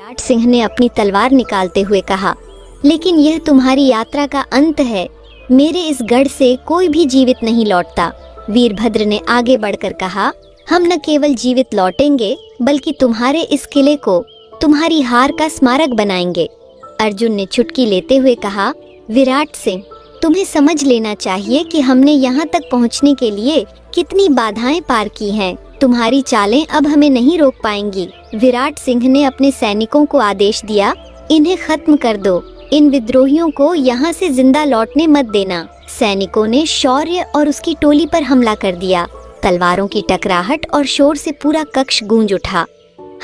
विराट सिंह ने अपनी तलवार निकालते हुए कहा, लेकिन यह तुम्हारी यात्रा का अंत है। मेरे इस गढ़ से कोई भी जीवित नहीं लौटता। वीरभद्र ने आगे बढ़कर कहा, हम न केवल जीवित लौटेंगे बल्कि तुम्हारे इस किले को तुम्हारी हार का स्मारक बनाएंगे। अर्जुन ने चुटकी लेते हुए कहा, विराट सिंह, तुम्हें समझ लेना चाहिए कि हमने यहाँ तक पहुँचने के लिए कितनी बाधाएं पार की हैं। तुम्हारी चालें अब हमें नहीं रोक पाएंगी। विराट सिंह ने अपने सैनिकों को आदेश दिया, इन्हें खत्म कर दो। इन विद्रोहियों को यहाँ से जिंदा लौटने मत देना। सैनिकों ने शौर्य और उसकी टोली पर हमला कर दिया। तलवारों की टकराहट और शोर से पूरा कक्ष गूंज उठा।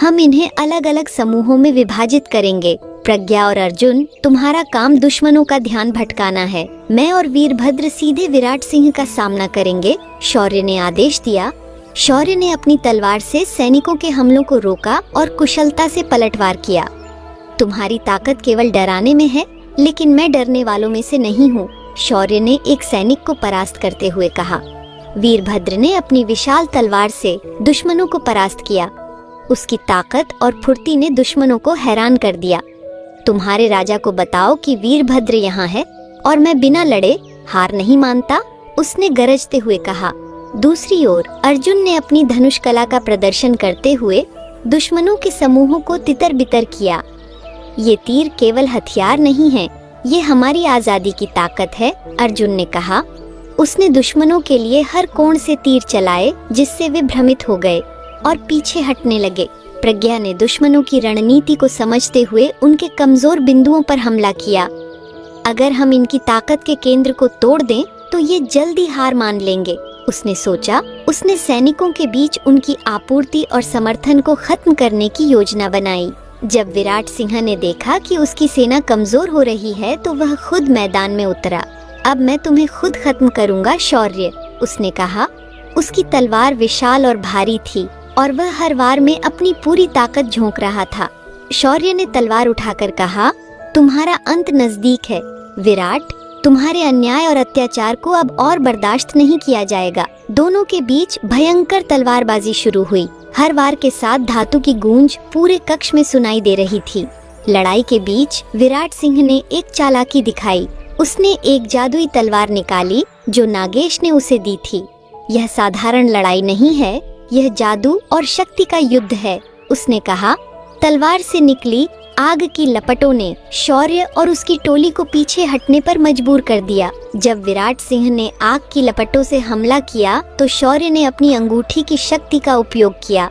हम इन्हें अलग अलग समूहों में विभाजित करेंगे। प्रज्ञा और अर्जुन, तुम्हारा काम दुश्मनों का ध्यान भटकाना है। मैं और वीरभद्र सीधे विराट सिंह का सामना करेंगे। शौर्य ने आदेश दिया। शौर्य ने अपनी तलवार से सैनिकों के हमलों को रोका और कुशलता से पलटवार किया। तुम्हारी ताकत केवल डराने में है, लेकिन मैं डरने वालों में से नहीं हूँ, शौर्य ने एक सैनिक को परास्त करते हुए कहा। वीरभद्र ने अपनी विशाल तलवार से दुश्मनों को परास्त किया। उसकी ताकत और फुर्ती ने दुश्मनों को हैरान कर दिया। तुम्हारे राजा को बताओ कि वीरभद्र यहाँ है और मैं बिना लड़े हार नहीं मानता, उसने गरजते हुए कहा। दूसरी ओर अर्जुन ने अपनी धनुष कला का प्रदर्शन करते हुए दुश्मनों के समूहों को तितर बितर किया। ये तीर केवल हथियार नहीं है, ये हमारी आजादी की ताकत है, अर्जुन ने कहा। उसने दुश्मनों के लिए हर कोण से तीर चलाए, जिससे वे भ्रमित हो गए और पीछे हटने लगे। प्रज्ञा ने दुश्मनों की रणनीति को समझते हुए उनके कमजोर बिंदुओं पर हमला किया। अगर हम इनकी ताकत के केंद्र को तोड़ दें तो ये जल्दी हार मान लेंगे, उसने सोचा। उसने सैनिकों के बीच उनकी आपूर्ति और समर्थन को खत्म करने की योजना बनाई। जब विराट सिंह ने देखा कि उसकी सेना कमजोर हो रही है तो वह खुद मैदान में उतरा। अब मैं तुम्हें खुद खत्म करूंगा शौर्य, उसने कहा। उसकी तलवार विशाल और भारी थी और वह हर वार में अपनी पूरी ताकत झोंक रहा था। शौर्य ने तलवार उठाकर कहा, तुम्हारा अंत नजदीक है विराट। तुम्हारे अन्याय और अत्याचार को अब और बर्दाश्त नहीं किया जाएगा। दोनों के बीच भयंकर तलवारबाजी शुरू हुई। हर वार के साथ धातु की गूंज पूरे कक्ष में सुनाई दे रही थी। लड़ाई के बीच विराट सिंह ने एक चालाकी दिखाई। उसने एक जादुई तलवार निकाली जो नागेश ने उसे दी थी। यह साधारण लड़ाई नहीं है, यह जादू और शक्ति का युद्ध है, उसने कहा। तलवार से निकली आग की लपटों ने शौर्य और उसकी टोली को पीछे हटने पर मजबूर कर दिया। जब विराट सिंह ने आग की लपटों से हमला किया तो शौर्य ने अपनी अंगूठी की शक्ति का उपयोग किया।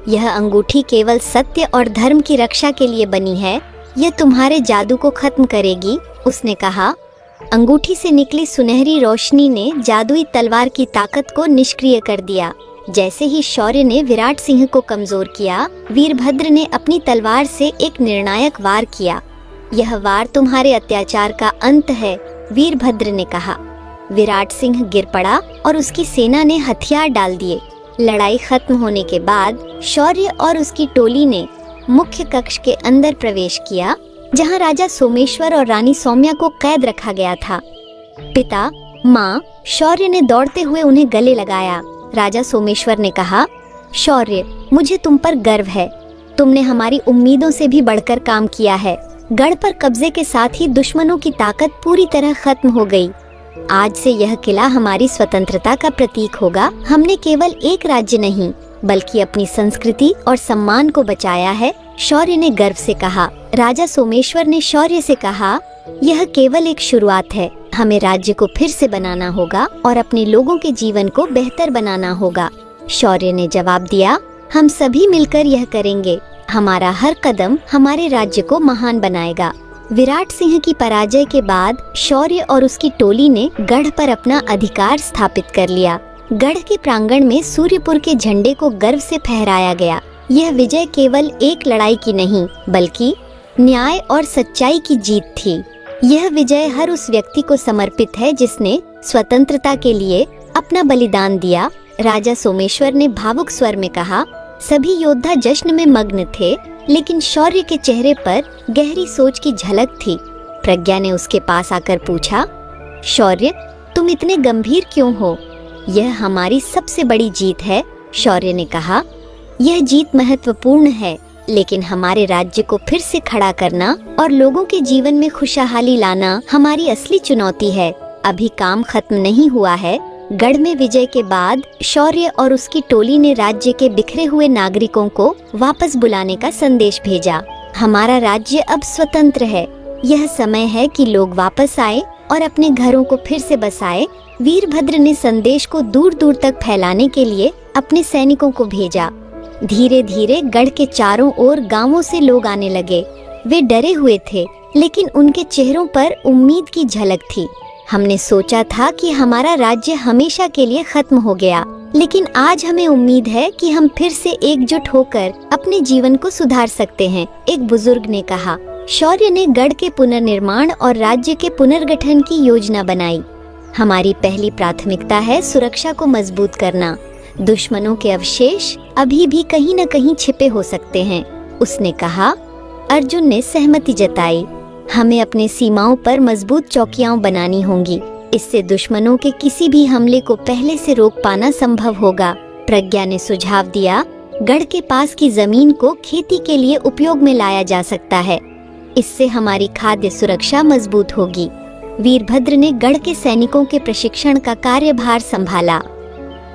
यह अंगूठी केवल सत्य और धर्म की रक्षा के लिए बनी है, यह तुम्हारे जादू को खत्म करेगी, उसने कहा। अंगूठी से निकली सुनहरी रोशनी ने जादुई तलवार की ताकत को निष्क्रिय कर दिया। जैसे ही शौर्य ने विराट सिंह को कमजोर किया, वीरभद्र ने अपनी तलवार से एक निर्णायक वार किया। यह वार तुम्हारे अत्याचार का अंत है, वीरभद्र ने कहा। विराट सिंह गिर पड़ा और उसकी सेना ने हथियार डाल दिए। लड़ाई खत्म होने के बाद शौर्य और उसकी टोली ने मुख्य कक्ष के अंदर प्रवेश किया, जहां राजा सोमेश्वर और रानी सौम्या को कैद रखा गया था। पिता, माँ, शौर्य ने दौड़ते हुए उन्हें गले लगाया। राजा सोमेश्वर ने कहा, शौर्य, मुझे तुम पर गर्व है। तुमने हमारी उम्मीदों से भी बढ़कर काम किया है। गढ़ पर कब्जे के साथ ही दुश्मनों की ताकत पूरी तरह खत्म हो गई। आज से यह किला हमारी स्वतंत्रता का प्रतीक होगा। हमने केवल एक राज्य नहीं बल्कि अपनी संस्कृति और सम्मान को बचाया है, शौर्य ने गर्व से कहा। राजा सोमेश्वर ने शौर्य से कहा, यह केवल एक शुरुआत है। हमें राज्य को फिर से बनाना होगा और अपने लोगों के जीवन को बेहतर बनाना होगा। शौर्य ने जवाब दिया, हम सभी मिलकर यह करेंगे। हमारा हर कदम हमारे राज्य को महान बनाएगा। विराट सिंह की पराजय के बाद शौर्य और उसकी टोली ने गढ़ पर अपना अधिकार स्थापित कर लिया। गढ़ के प्रांगण में सूर्यपुर के झंडे को गर्व से फहराया गया। यह विजय केवल एक लड़ाई की नहीं बल्कि न्याय और सच्चाई की जीत थी। यह विजय हर उस व्यक्ति को समर्पित है जिसने स्वतंत्रता के लिए अपना बलिदान दिया। राजा सोमेश्वर ने भावुक स्वर में कहा। सभी योद्धा जश्न में मग्न थे, लेकिन शौर्य के चेहरे पर गहरी सोच की झलक थी। प्रज्ञा ने उसके पास आकर पूछा, शौर्य, तुम इतने गंभीर क्यों हो? यह हमारी सबसे बड़ी जीत है, शौर्य ने कहा। यह जीत महत्वपूर्ण है लेकिन हमारे राज्य को फिर से खड़ा करना और लोगों के जीवन में खुशहाली लाना हमारी असली चुनौती है। अभी काम खत्म नहीं हुआ है। गढ़ में विजय के बाद शौर्य और उसकी टोली ने राज्य के बिखरे हुए नागरिकों को वापस बुलाने का संदेश भेजा। हमारा राज्य अब स्वतंत्र है। यह समय है कि लोग वापस आए और अपने घरों को फिर से बसाए। वीरभद्र ने संदेश को दूर दूर तक फैलाने के लिए अपने सैनिकों को भेजा। धीरे धीरे गढ़ के चारों ओर गांवों से लोग आने लगे। वे डरे हुए थे, लेकिन उनके चेहरों पर उम्मीद की झलक थी। हमने सोचा था कि हमारा राज्य हमेशा के लिए खत्म हो गया, लेकिन आज हमें उम्मीद है कि हम फिर से एकजुट होकर अपने जीवन को सुधार सकते हैं, एक बुजुर्ग ने कहा। शौर्य ने गढ़ के पुनर्निर्माण और राज्य के पुनर्गठन की योजना बनाई। हमारी पहली प्राथमिकता है सुरक्षा को मजबूत करना। दुश्मनों के अवशेष अभी भी कहीं न कहीं छिपे हो सकते हैं, उसने कहा। अर्जुन ने सहमति जताई। हमें अपने सीमाओं पर मजबूत चौकियां बनानी होंगी। इससे दुश्मनों के किसी भी हमले को पहले से रोक पाना संभव होगा। प्रज्ञा ने सुझाव दिया, गढ़ के पास की जमीन को खेती के लिए उपयोग में लाया जा सकता है। इससे हमारी खाद्य सुरक्षा मजबूत होगी। वीरभद्र ने गढ़ के सैनिकों के प्रशिक्षण का कार्यभार संभाला।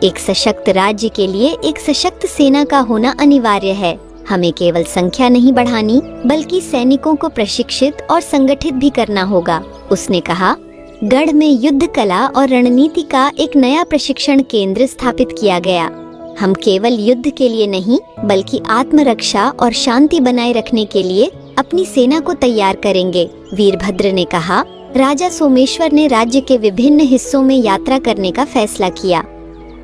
एक सशक्त राज्य के लिए एक सशक्त सेना का होना अनिवार्य है। हमें केवल संख्या नहीं बढ़ानी, बल्कि सैनिकों को प्रशिक्षित और संगठित भी करना होगा, उसने कहा। गढ़ में युद्ध कला और रणनीति का एक नया प्रशिक्षण केंद्र स्थापित किया गया। हम केवल युद्ध के लिए नहीं, बल्कि आत्मरक्षा और शांति बनाए रखने के लिए अपनी सेना को तैयार करेंगे, वीरभद्र ने कहा। राजा सोमेश्वर ने राज्य के विभिन्न हिस्सों में यात्रा करने का फैसला किया।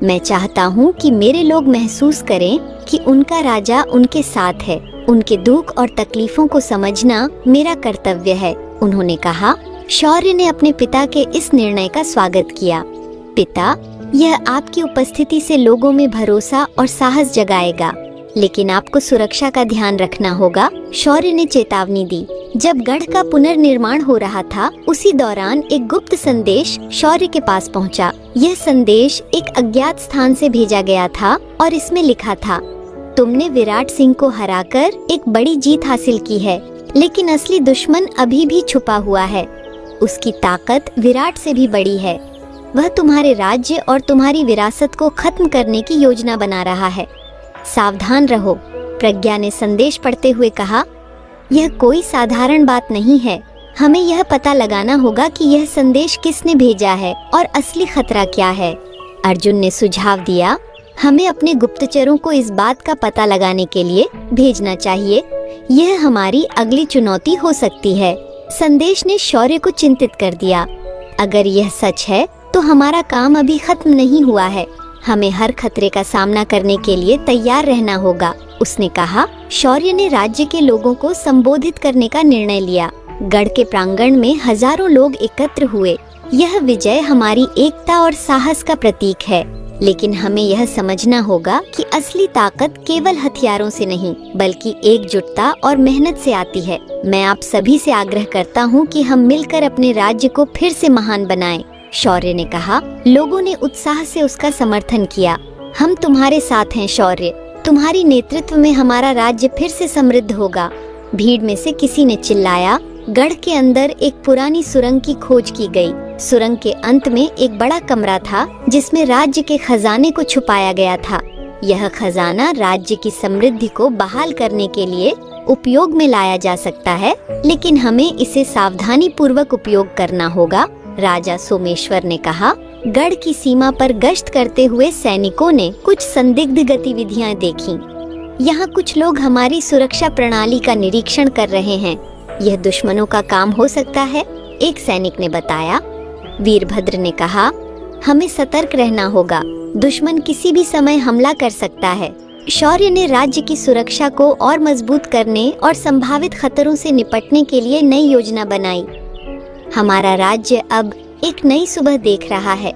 मैं चाहता हूँ कि मेरे लोग महसूस करें कि उनका राजा उनके साथ है। उनके दुख और तकलीफों को समझना मेरा कर्तव्य है, उन्होंने कहा। शौर्य ने अपने पिता के इस निर्णय का स्वागत किया। पिता, यह आपकी उपस्थिति से लोगों में भरोसा और साहस जगाएगा, लेकिन आपको सुरक्षा का ध्यान रखना होगा, शौर्य ने चेतावनी दी। जब गढ़ का पुनर्निर्माण हो रहा था, उसी दौरान एक गुप्त संदेश शौर्य के पास पहुंचा। यह संदेश एक अज्ञात स्थान से भेजा गया था और इसमें लिखा था, तुमने विराट सिंह को हराकर एक बड़ी जीत हासिल की है, लेकिन असली दुश्मन अभी भी छुपा हुआ है। उसकी ताकत विराट से भी बड़ी है। वह तुम्हारे राज्य और तुम्हारी विरासत को खत्म करने की योजना बना रहा है। सावधान रहो, प्रज्ञा ने संदेश पढ़ते हुए कहा। यह कोई साधारण बात नहीं है। हमें यह पता लगाना होगा कि यह संदेश किसने भेजा है और असली खतरा क्या है। अर्जुन ने सुझाव दिया, हमें अपने गुप्तचरों को इस बात का पता लगाने के लिए भेजना चाहिए। यह हमारी अगली चुनौती हो सकती है। संदेश ने शौर्य को चिंतित कर दिया। अगर यह सच है तो हमारा काम अभी खत्म नहीं हुआ है। हमें हर खतरे का सामना करने के लिए तैयार रहना होगा, उसने कहा। शौर्य ने राज्य के लोगों को संबोधित करने का निर्णय लिया। गढ़ के प्रांगण में हजारों लोग एकत्र हुए। यह विजय हमारी एकता और साहस का प्रतीक है, लेकिन हमें यह समझना होगा कि असली ताकत केवल हथियारों से नहीं, बल्कि एकजुटता और मेहनत से आती है। मैं आप सभी से आग्रह करता हूँ कि हम मिलकर अपने राज्य को फिर से महान बनाएं, शौर्य ने कहा। लोगों ने उत्साह से उसका समर्थन किया। हम तुम्हारे साथ हैं शौर्य, तुम्हारी नेतृत्व में हमारा राज्य फिर से समृद्ध होगा। भीड़ में से किसी ने चिल्लाया। गढ़ के अंदर एक पुरानी सुरंग की खोज की गई। सुरंग के अंत में एक बड़ा कमरा था, जिसमें राज्य के खजाने को छुपाया गया था। यह खजाना राज्य की समृद्धि को बहाल करने के लिए उपयोग में लाया जा सकता है, लेकिन हमें इसे सावधानी पूर्वक उपयोग करना होगा, राजा सोमेश्वर ने कहा। गढ़ की सीमा पर गश्त करते हुए सैनिकों ने कुछ संदिग्ध गतिविधियां देखीं। यहाँ कुछ लोग हमारी सुरक्षा प्रणाली का निरीक्षण कर रहे हैं। यह दुश्मनों का काम हो सकता है, एक सैनिक ने बताया। वीरभद्र ने कहा, हमें सतर्क रहना होगा। दुश्मन किसी भी समय हमला कर सकता है। शौर्य ने राज्य की सुरक्षा को और मजबूत करने और संभावित खतरों से निपटने के लिए नई योजना बनाई। हमारा राज्य अब एक नई सुबह देख रहा है,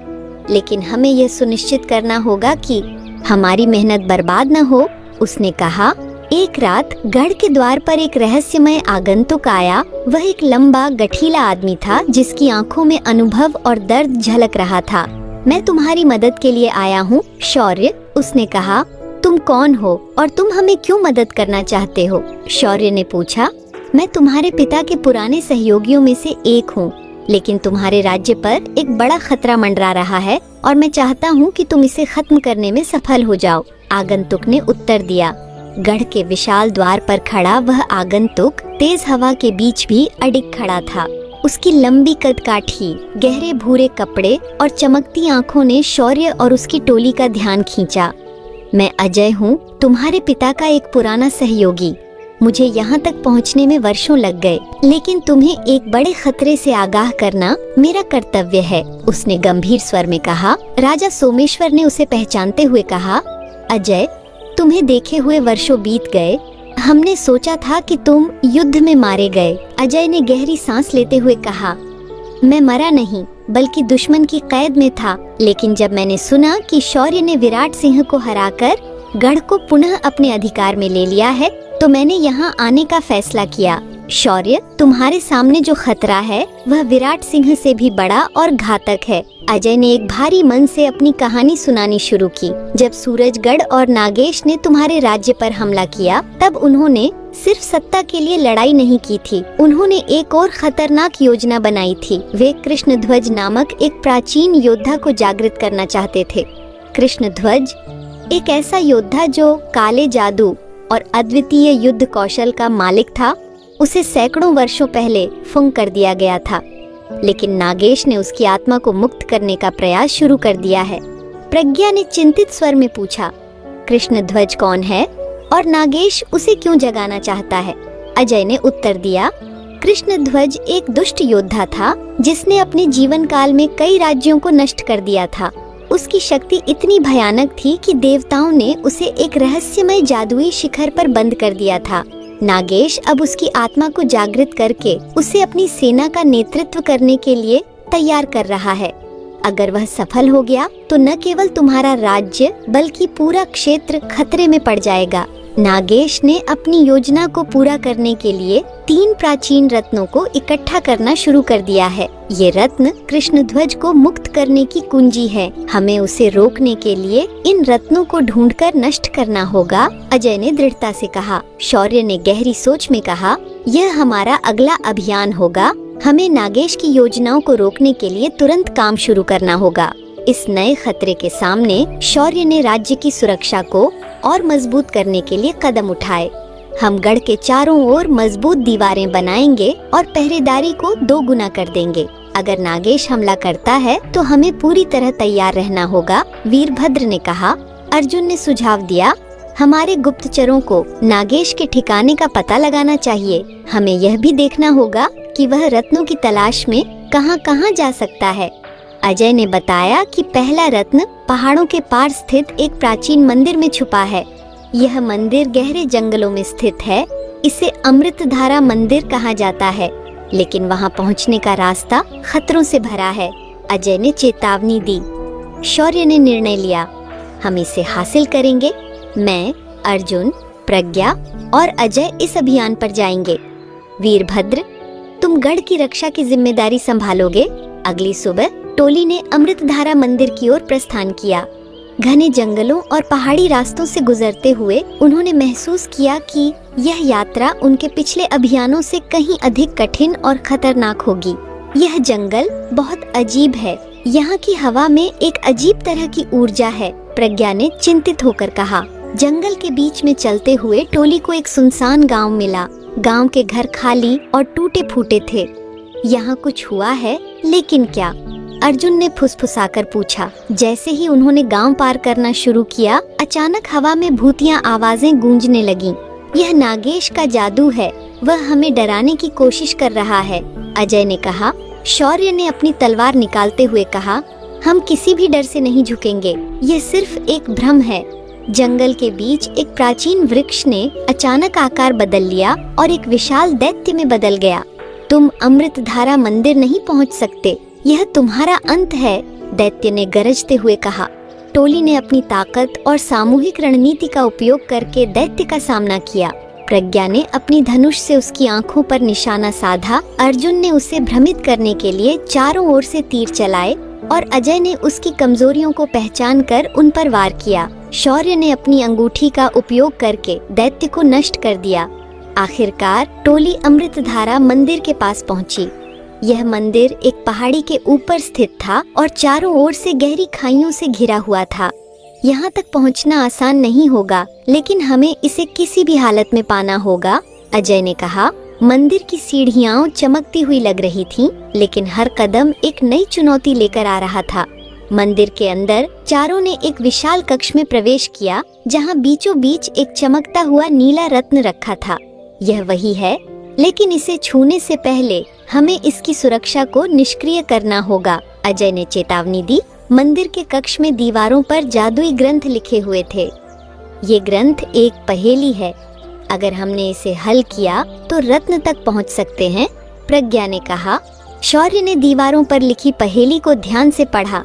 लेकिन हमें यह सुनिश्चित करना होगा कि हमारी मेहनत बर्बाद न हो, उसने कहा। एक रात गढ़ के द्वार पर एक रहस्यमय आगंतुक आया। वह एक लंबा गठीला आदमी था, जिसकी आंखों में अनुभव और दर्द झलक रहा था। मैं तुम्हारी मदद के लिए आया हूँ, शौर्य, उसने कहा। तुम कौन हो और तुम हमें क्यों मदद करना चाहते हो? शौर्य ने पूछा। मैं तुम्हारे पिता के पुराने सहयोगियों में से एक हूँ, लेकिन तुम्हारे राज्य पर एक बड़ा खतरा मंडरा रहा है और मैं चाहता हूँ कि तुम इसे खत्म करने में सफल हो जाओ। आगंतुक ने उत्तर दिया। गढ़ के विशाल द्वार पर खड़ा वह आगंतुक तेज हवा के बीच भी अडिग खड़ा था। उसकी लंबी कदकाठी, गहरे भूरे कपड़े और चमकती आंखों ने शौर्य और उसकी टोली का ध्यान खींचा। मैं अजय हूँ, तुम्हारे पिता का एक पुराना सहयोगी। मुझे यहाँ तक पहुँचने में वर्षों लग गए, लेकिन तुम्हें एक बड़े खतरे से आगाह करना मेरा कर्तव्य है, उसने गंभीर स्वर में कहा। राजा सोमेश्वर ने उसे पहचानते हुए कहा, अजय, तुम्हें देखे हुए वर्षों बीत गए। हमने सोचा था कि तुम युद्ध में मारे गए। अजय ने गहरी सांस लेते हुए कहा, मैं मरा नहीं, बल्कि दुश्मन की कैद में था। लेकिन जब मैंने सुना कि शौर्य ने विराट सिंह को हराकर गढ़ को पुनः अपने अधिकार में ले लिया है, तो मैंने यहाँ आने का फैसला किया। शौर्य, तुम्हारे सामने जो खतरा है वह विराट सिंह से भी बड़ा और घातक है। अजय ने एक भारी मन से अपनी कहानी सुनानी शुरू की। जब सूरजगढ़ और नागेश ने तुम्हारे राज्य पर हमला किया, तब उन्होंने सिर्फ सत्ता के लिए लड़ाई नहीं की थी, उन्होंने एक और खतरनाक योजना बनाई थी। वे कृष्णध्वज नामक एक प्राचीन योद्धा को जागृत करना चाहते थे। कृष्णध्वज एक ऐसा योद्धा जो काले जादू और अद्वितीय युद्ध कौशल का मालिक था। उसे सैकड़ों वर्षों पहले फुंक कर दिया गया था, लेकिन नागेश ने उसकी आत्मा को मुक्त करने का प्रयास शुरू कर दिया है। प्रज्ञा ने चिंतित स्वर में पूछा, कृष्णध्वज कौन है और नागेश उसे क्यों जगाना चाहता है? अजय ने उत्तर दिया, कृष्णध्वज एक दुष्ट योद्धा था जिसने अपने जीवन काल में कई राज्यों को नष्ट कर दिया था। उसकी शक्ति इतनी भयानक थी कि देवताओं ने उसे एक रहस्यमय जादुई शिखर पर बंद कर दिया था। नागेश अब उसकी आत्मा को जागृत करके उसे अपनी सेना का नेतृत्व करने के लिए तैयार कर रहा है। अगर वह सफल हो गया तो न केवल तुम्हारा राज्य बल्कि पूरा क्षेत्र खतरे में पड़ जाएगा। नागेश ने अपनी योजना को पूरा करने के लिए 3 प्राचीन रत्नों को इकट्ठा करना शुरू कर दिया है। ये रत्न कृष्णध्वज को मुक्त करने की कुंजी है। हमें उसे रोकने के लिए इन रत्नों को ढूंढकर नष्ट करना होगा, अजय ने दृढ़ता से कहा। शौर्य ने गहरी सोच में कहा, यह हमारा अगला अभियान होगा। हमें नागेश की योजनाओं को रोकने के लिए तुरंत काम शुरू करना होगा। इस नए खतरे के सामने शौर्य ने राज्य की सुरक्षा को और मजबूत करने के लिए कदम उठाए। हम गढ़ के चारों ओर मजबूत दीवारें बनाएंगे और पहरेदारी को 2 गुना कर देंगे। अगर नागेश हमला करता है तो हमें पूरी तरह तैयार रहना होगा, वीरभद्र ने कहा। अर्जुन ने सुझाव दिया, हमारे गुप्तचरों को नागेश के ठिकाने का पता लगाना चाहिए। हमें यह भी देखना होगा कि वह रत्नों की तलाश में कहां-कहां जा सकता है। अजय ने बताया कि पहला रत्न पहाड़ों के पार स्थित एक प्राचीन मंदिर में छुपा है। यह मंदिर गहरे जंगलों में स्थित है। इसे अमृतधारा मंदिर कहा जाता है, लेकिन वहां पहुंचने का रास्ता खतरों से भरा है, अजय ने चेतावनी दी। शौर्य ने निर्णय लिया, हम इसे हासिल करेंगे। मैं, अर्जुन, प्रज्ञा और अजय इस अभियान पर जाएंगे। वीरभद्र, तुम गढ़ की रक्षा की जिम्मेदारी संभालोगे। अगली सुबह टोली ने अमृतधारा मंदिर की ओर प्रस्थान किया। घने जंगलों और पहाड़ी रास्तों से गुजरते हुए उन्होंने महसूस किया कि यह यात्रा उनके पिछले अभियानों से कहीं अधिक कठिन और खतरनाक होगी। यह जंगल बहुत अजीब है। यहाँ की हवा में एक अजीब तरह की ऊर्जा है, प्रज्ञा ने चिंतित होकर कहा। जंगल के बीच में चलते हुए टोली को एक सुनसान गांव मिला। गांव के घर खाली और टूटे फूटे थे। यहाँ कुछ हुआ है, लेकिन क्या? अर्जुन ने फुसफुसाकर पूछा। जैसे ही उन्होंने गांव पार करना शुरू किया, अचानक हवा में भूतिया आवाजें गूंजने लगीं। यह नागेश का जादू है, वह हमें डराने की कोशिश कर रहा है, अजय ने कहा। शौर्य ने अपनी तलवार निकालते हुए कहा, हम किसी भी डर से नहीं झुकेंगे। यह सिर्फ एक भ्रम है। जंगल के बीच एक प्राचीन वृक्ष ने अचानक आकार बदल लिया और एक विशाल दैत्य में बदल गया। तुम अमृतधारा मंदिर नहीं पहुंच सकते, यह तुम्हारा अंत है, दैत्य ने गरजते हुए कहा। टोली ने अपनी ताकत और सामूहिक रणनीति का उपयोग करके दैत्य का सामना किया। प्रज्ञा ने अपनी धनुष से उसकी आंखों पर निशाना साधा। अर्जुन ने उसे भ्रमित करने के लिए चारों ओर से तीर चलाए और अजय ने उसकी कमजोरियों को पहचान कर उन पर वार किया। शौर्य ने अपनी अंगूठी का उपयोग करके दैत्य को नष्ट कर दिया। आखिरकार टोली अमृतधारा मंदिर के पास पहुंची। यह मंदिर एक पहाड़ी के ऊपर स्थित था और चारों ओर से गहरी खाइयों से घिरा हुआ था। यहाँ तक पहुँचना आसान नहीं होगा, लेकिन हमें इसे किसी भी हालत में पाना होगा, अजय ने कहा। मंदिर की सीढ़ियाँ चमकती हुई लग रही थीं, लेकिन हर कदम एक नई चुनौती लेकर आ रहा था। मंदिर के अंदर चारों ने एक विशाल कक्ष में प्रवेश किया, जहाँ बीचों बीच एक चमकता हुआ नीला रत्न रखा था। यह वही है, लेकिन इसे छूने से पहले हमें इसकी सुरक्षा को निष्क्रिय करना होगा, अजय ने चेतावनी दी। मंदिर के कक्ष में दीवारों पर जादुई ग्रंथ लिखे हुए थे। ये ग्रंथ एक पहेली है। अगर हमने इसे हल किया तो रत्न तक पहुंच सकते हैं, प्रज्ञा ने कहा। शौर्य ने दीवारों पर लिखी पहेली को ध्यान से पढ़ा।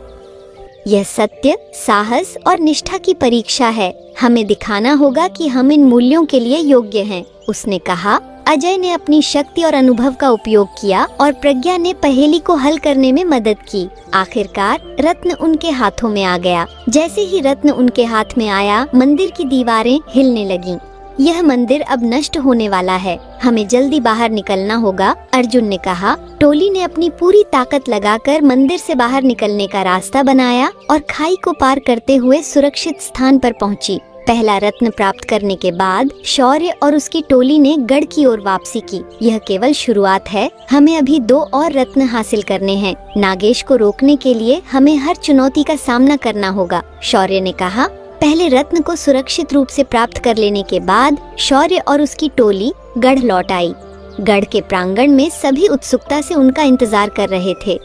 यह सत्य, साहस और निष्ठा की परीक्षा है। हमें दिखाना होगा कि हम इन मूल्यों के लिए योग्य हैं, उसने कहा। अजय ने अपनी शक्ति और अनुभव का उपयोग किया और प्रज्ञा ने पहेली को हल करने में मदद की। आखिरकार रत्न उनके हाथों में आ गया। जैसे ही रत्न उनके हाथ में आया, मंदिर की दीवारें हिलने लगीं। यह मंदिर अब नष्ट होने वाला है, हमें जल्दी बाहर निकलना होगा, अर्जुन ने कहा। टोली ने अपनी पूरी ताकत लगाकर मंदिर से बाहर निकलने का रास्ता बनाया और खाई को पार करते हुए सुरक्षित स्थान पर पहुंची। पहला रत्न प्राप्त करने के बाद शौर्य और उसकी टोली ने गढ़ की ओर वापसी की। यह केवल शुरुआत है, हमें अभी 2 और रत्न हासिल करने हैं। नागेश को रोकने के लिए हमें हर चुनौती का सामना करना होगा, शौर्य ने कहा। पहले रत्न को सुरक्षित रूप से प्राप्त कर लेने के बाद शौर्य और उसकी टोली गढ़ लौट आई। गढ़ के प्रांगण में सभी उत्सुकता से उनका इंतजार कर रहे थे।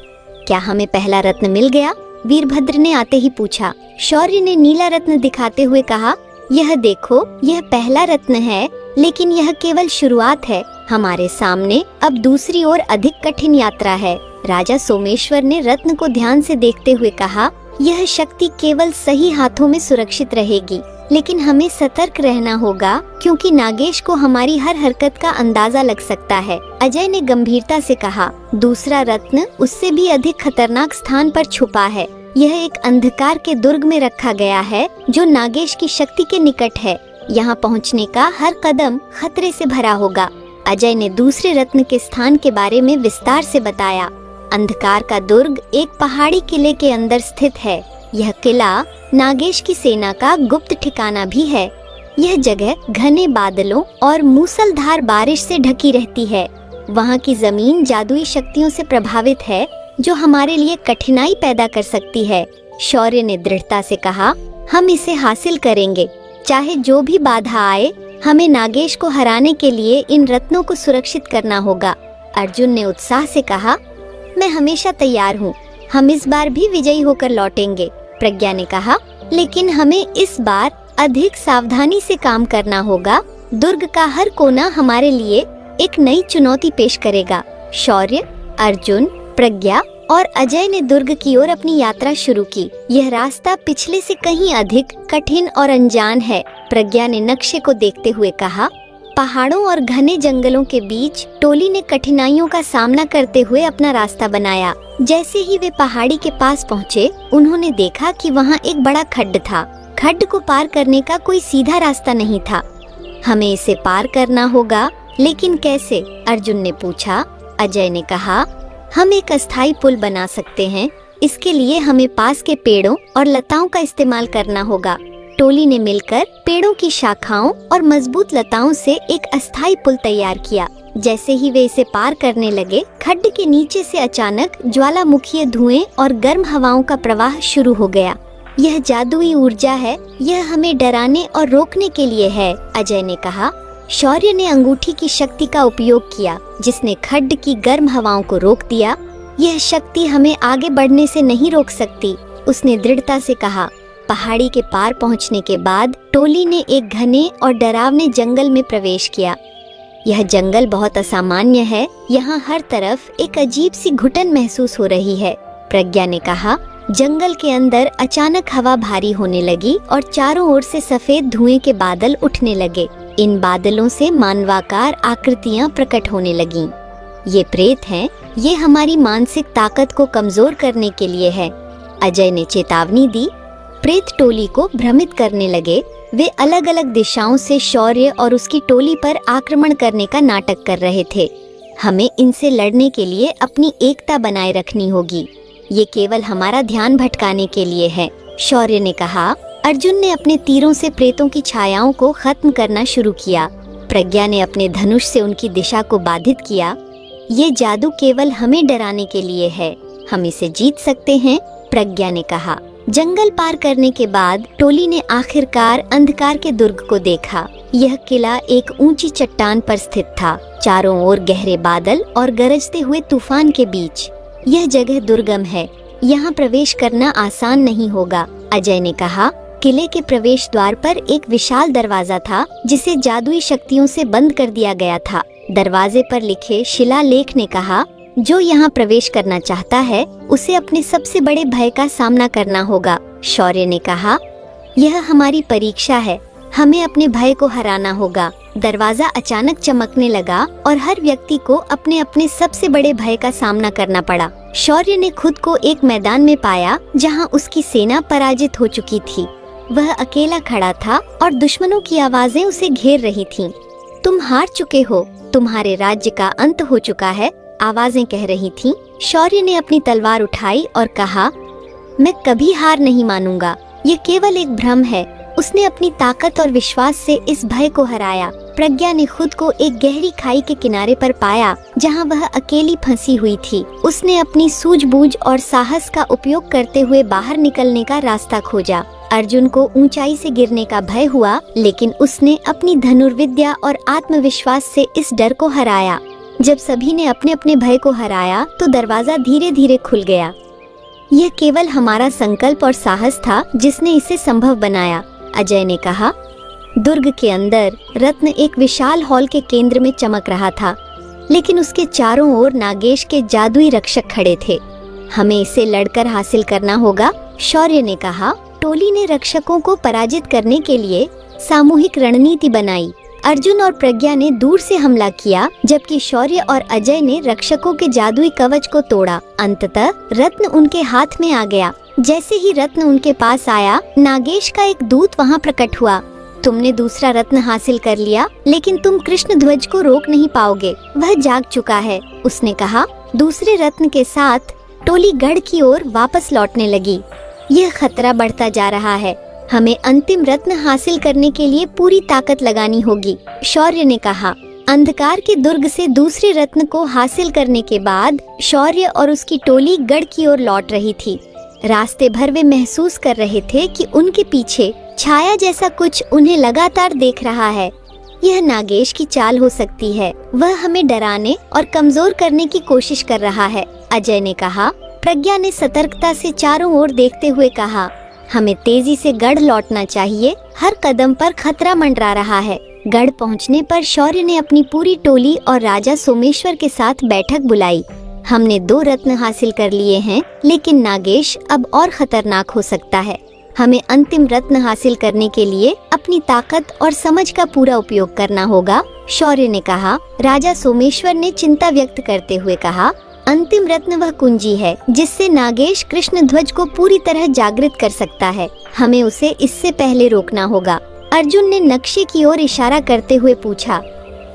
क्या हमें पहला रत्न मिल गया? वीरभद्र ने आते ही पूछा। शौर्य ने नीला रत्न दिखाते हुए कहा, यह देखो, यह पहला रत्न है, लेकिन यह केवल शुरुआत है। हमारे सामने अब दूसरी और अधिक कठिन यात्रा है। राजा सोमेश्वर ने रत्न को ध्यान से देखते हुए कहा, यह शक्ति केवल सही हाथों में सुरक्षित रहेगी, लेकिन हमें सतर्क रहना होगा, क्योंकि नागेश को हमारी हर हरकत का अंदाजा लग सकता है, अजय ने गंभीरता से कहा। दूसरा रत्न उससे भी अधिक खतरनाक स्थान पर छुपा है। यह एक अंधकार के दुर्ग में रखा गया है, जो नागेश की शक्ति के निकट है। यहाँ पहुँचने का हर कदम खतरे से भरा होगा। अजय ने दूसरे रत्न के स्थान के बारे में विस्तार से बताया। अंधकार का दुर्ग एक पहाड़ी किले के अंदर स्थित है। यह किला नागेश की सेना का गुप्त ठिकाना भी है। यह जगह घने बादलों और मूसलधार बारिश से ढकी रहती है। वहाँ की जमीन जादुई शक्तियों से प्रभावित है, जो हमारे लिए कठिनाई पैदा कर सकती है, शौर्य ने दृढ़ता से कहा। हम इसे हासिल करेंगे, चाहे जो भी बाधा आए। हमें नागेश को हराने के लिए इन रत्नों को सुरक्षित करना होगा, अर्जुन ने उत्साह से कहा। मैं हमेशा तैयार हूँ, हम इस बार भी विजयी होकर लौटेंगे, प्रज्ञा ने कहा। लेकिन हमें इस बार अधिक सावधानी से काम करना होगा। दुर्ग का हर कोना हमारे लिए एक नई चुनौती पेश करेगा। शौर्य, अर्जुन, प्रज्ञा और अजय ने दुर्ग की ओर अपनी यात्रा शुरू की। यह रास्ता पिछले से कहीं अधिक कठिन और अनजान है, प्रज्ञा ने नक्शे को देखते हुए कहा। पहाड़ों और घने जंगलों के बीच टोली ने कठिनाइयों का सामना करते हुए अपना रास्ता बनाया। जैसे ही वे पहाड़ी के पास पहुँचे, उन्होंने देखा कि वहाँ एक बड़ा खड्ड था। खड्ड को पार करने का कोई सीधा रास्ता नहीं था। हमें इसे पार करना होगा, लेकिन कैसे? अर्जुन ने पूछा। अजय ने कहा, हम एक अस्थायी पुल बना सकते हैं। इसके लिए हमें पास के पेड़ों और लताओं का इस्तेमाल करना होगा। टोली ने मिलकर पेड़ों की शाखाओं और मजबूत लताओं से एक अस्थायी पुल तैयार किया। जैसे ही वे इसे पार करने लगे, खड्ड के नीचे से अचानक ज्वालामुखीय धुएं और गर्म हवाओं का प्रवाह शुरू हो गया। यह जादुई ऊर्जा है, यह हमें डराने और रोकने के लिए है, अजय ने कहा। शौर्य ने अंगूठी की शक्ति का उपयोग किया, जिसने खड्ड की गर्म हवाओं को रोक दिया। यह शक्ति हमें आगे बढ़ने से नहीं रोक सकती, उसने दृढ़ता से कहा। पहाड़ी के पार पहुंचने के बाद टोली ने एक घने और डरावने जंगल में प्रवेश किया। यह जंगल बहुत असामान्य है, यहाँ हर तरफ एक अजीब सी घुटन महसूस हो रही है, प्रज्ञा ने कहा। जंगल के अंदर अचानक हवा भारी होने लगी और चारों ओर से सफेद धुएं के बादल उठने लगे। इन बादलों से मानवाकार आकृतियां प्रकट होने लगीं। ये प्रेत हैं, ये हमारी मानसिक ताकत को कमजोर करने के लिए है, अजय ने चेतावनी दी। प्रेत टोली को भ्रमित करने लगे। वे अलग अलग दिशाओं से शौर्य और उसकी टोली पर आक्रमण करने का नाटक कर रहे थे। हमें इनसे लड़ने के लिए अपनी एकता बनाए रखनी होगी। ये केवल हमारा ध्यान भटकाने के लिए है, शौर्य ने कहा। अर्जुन ने अपने तीरों से प्रेतों की छायाओं को खत्म करना शुरू किया। प्रज्ञा ने अपने धनुष से उनकी दिशा को बाधित किया। ये जादू केवल हमें डराने के लिए है, हम इसे जीत सकते हैं, प्रज्ञा ने कहा। जंगल पार करने के बाद टोली ने आखिरकार अंधकार के दुर्ग को देखा। यह किला एक ऊंची चट्टान पर स्थित था, चारों ओर गहरे बादल और गरजते हुए तूफान के बीच। यह जगह दुर्गम है, यहाँ प्रवेश करना आसान नहीं होगा, अजय ने कहा। किले के प्रवेश द्वार पर एक विशाल दरवाजा था जिसे जादुई शक्तियों से बंद कर दिया गया था। दरवाजे पर लिखे शिलालेख ने कहा, जो यहाँ प्रवेश करना चाहता है उसे अपने सबसे बड़े भय का सामना करना होगा। शौर्य ने कहा, यह हमारी परीक्षा है, हमें अपने भय को हराना होगा। दरवाजा अचानक चमकने लगा और हर व्यक्ति को अपने अपने सबसे बड़े भय का सामना करना पड़ा। शौर्य ने खुद को एक मैदान में पाया जहाँ उसकी सेना पराजित हो चुकी थी। वह अकेला खड़ा था और दुश्मनों की आवाजें उसे घेर रही थीं। तुम हार चुके हो, तुम्हारे राज्य का अंत हो चुका है, आवाजें कह रही थीं। शौर्य ने अपनी तलवार उठाई और कहा, मैं कभी हार नहीं मानूंगा, ये केवल एक भ्रम है। उसने अपनी ताकत और विश्वास से इस भय को हराया। प्रज्ञा ने खुद को एक गहरी खाई के किनारे पर पाया जहां वह अकेली फंसी हुई थी। उसने अपनी सूझबूझ और साहस का उपयोग करते हुए बाहर निकलने का रास्ता खोजा। अर्जुन को ऊंचाई से गिरने का भय हुआ, लेकिन उसने अपनी धनुर्विद्या और आत्मविश्वास से इस डर को हराया। जब सभी ने अपने अपने भय को हराया तो दरवाजा धीरे धीरे खुल गया। यह केवल हमारा संकल्प और साहस था जिसने इसे संभव बनाया, अजय ने कहा। दुर्ग के अंदर रत्न एक विशाल हॉल के केंद्र में चमक रहा था, लेकिन उसके चारों ओर नागेश के जादुई रक्षक खड़े थे। हमें इसे लड़कर हासिल करना होगा, शौर्य ने कहा। टोली ने रक्षकों को पराजित करने के लिए सामूहिक रणनीति बनाई। अर्जुन और प्रज्ञा ने दूर से हमला किया, जबकि शौर्य और अजय ने रक्षकों के जादुई कवच को तोड़ा। अंततः रत्न उनके हाथ में आ गया। जैसे ही रत्न उनके पास आया, नागेश का एक दूत वहां प्रकट हुआ। तुमने दूसरा रत्न हासिल कर लिया, लेकिन तुम कृष्ण ध्वज को रोक नहीं पाओगे, वह जाग चुका है, उसने कहा। दूसरे रत्न के साथ टोली गढ़ की ओर वापस लौटने लगी। यह खतरा बढ़ता जा रहा है, हमें अंतिम रत्न हासिल करने के लिए पूरी ताकत लगानी होगी, शौर्य ने कहा। अंधकार के दुर्ग से दूसरे रत्न को हासिल करने के बाद शौर्य और उसकी टोली गढ़ की ओर लौट रही थी। रास्ते भर वे महसूस कर रहे थे कि उनके पीछे छाया जैसा कुछ उन्हें लगातार देख रहा है। यह नागेश की चाल हो सकती है, वह हमें डराने और कमजोर करने की कोशिश कर रहा है, अजय ने कहा। प्रज्ञा ने सतर्कता से चारों ओर देखते हुए कहा, हमें तेजी से गढ़ लौटना चाहिए, हर कदम पर खतरा मंडरा रहा है। गढ़ पहुंचने पर शौर्य ने अपनी पूरी टोली और राजा सोमेश्वर के साथ बैठक बुलाई। हमने 2 रत्न हासिल कर लिए हैं, लेकिन नागेश अब और खतरनाक हो सकता है। हमें अंतिम रत्न हासिल करने के लिए अपनी ताकत और समझ का पूरा उपयोग करना होगा, शौर्य ने कहा। राजा सोमेश्वर ने चिंता व्यक्त करते हुए कहा, अंतिम रत्न वह कुंजी है जिससे नागेश कृष्ण ध्वज को पूरी तरह जागृत कर सकता है। हमें उसे इससे पहले रोकना होगा। अर्जुन ने नक्शे की ओर इशारा करते हुए पूछा,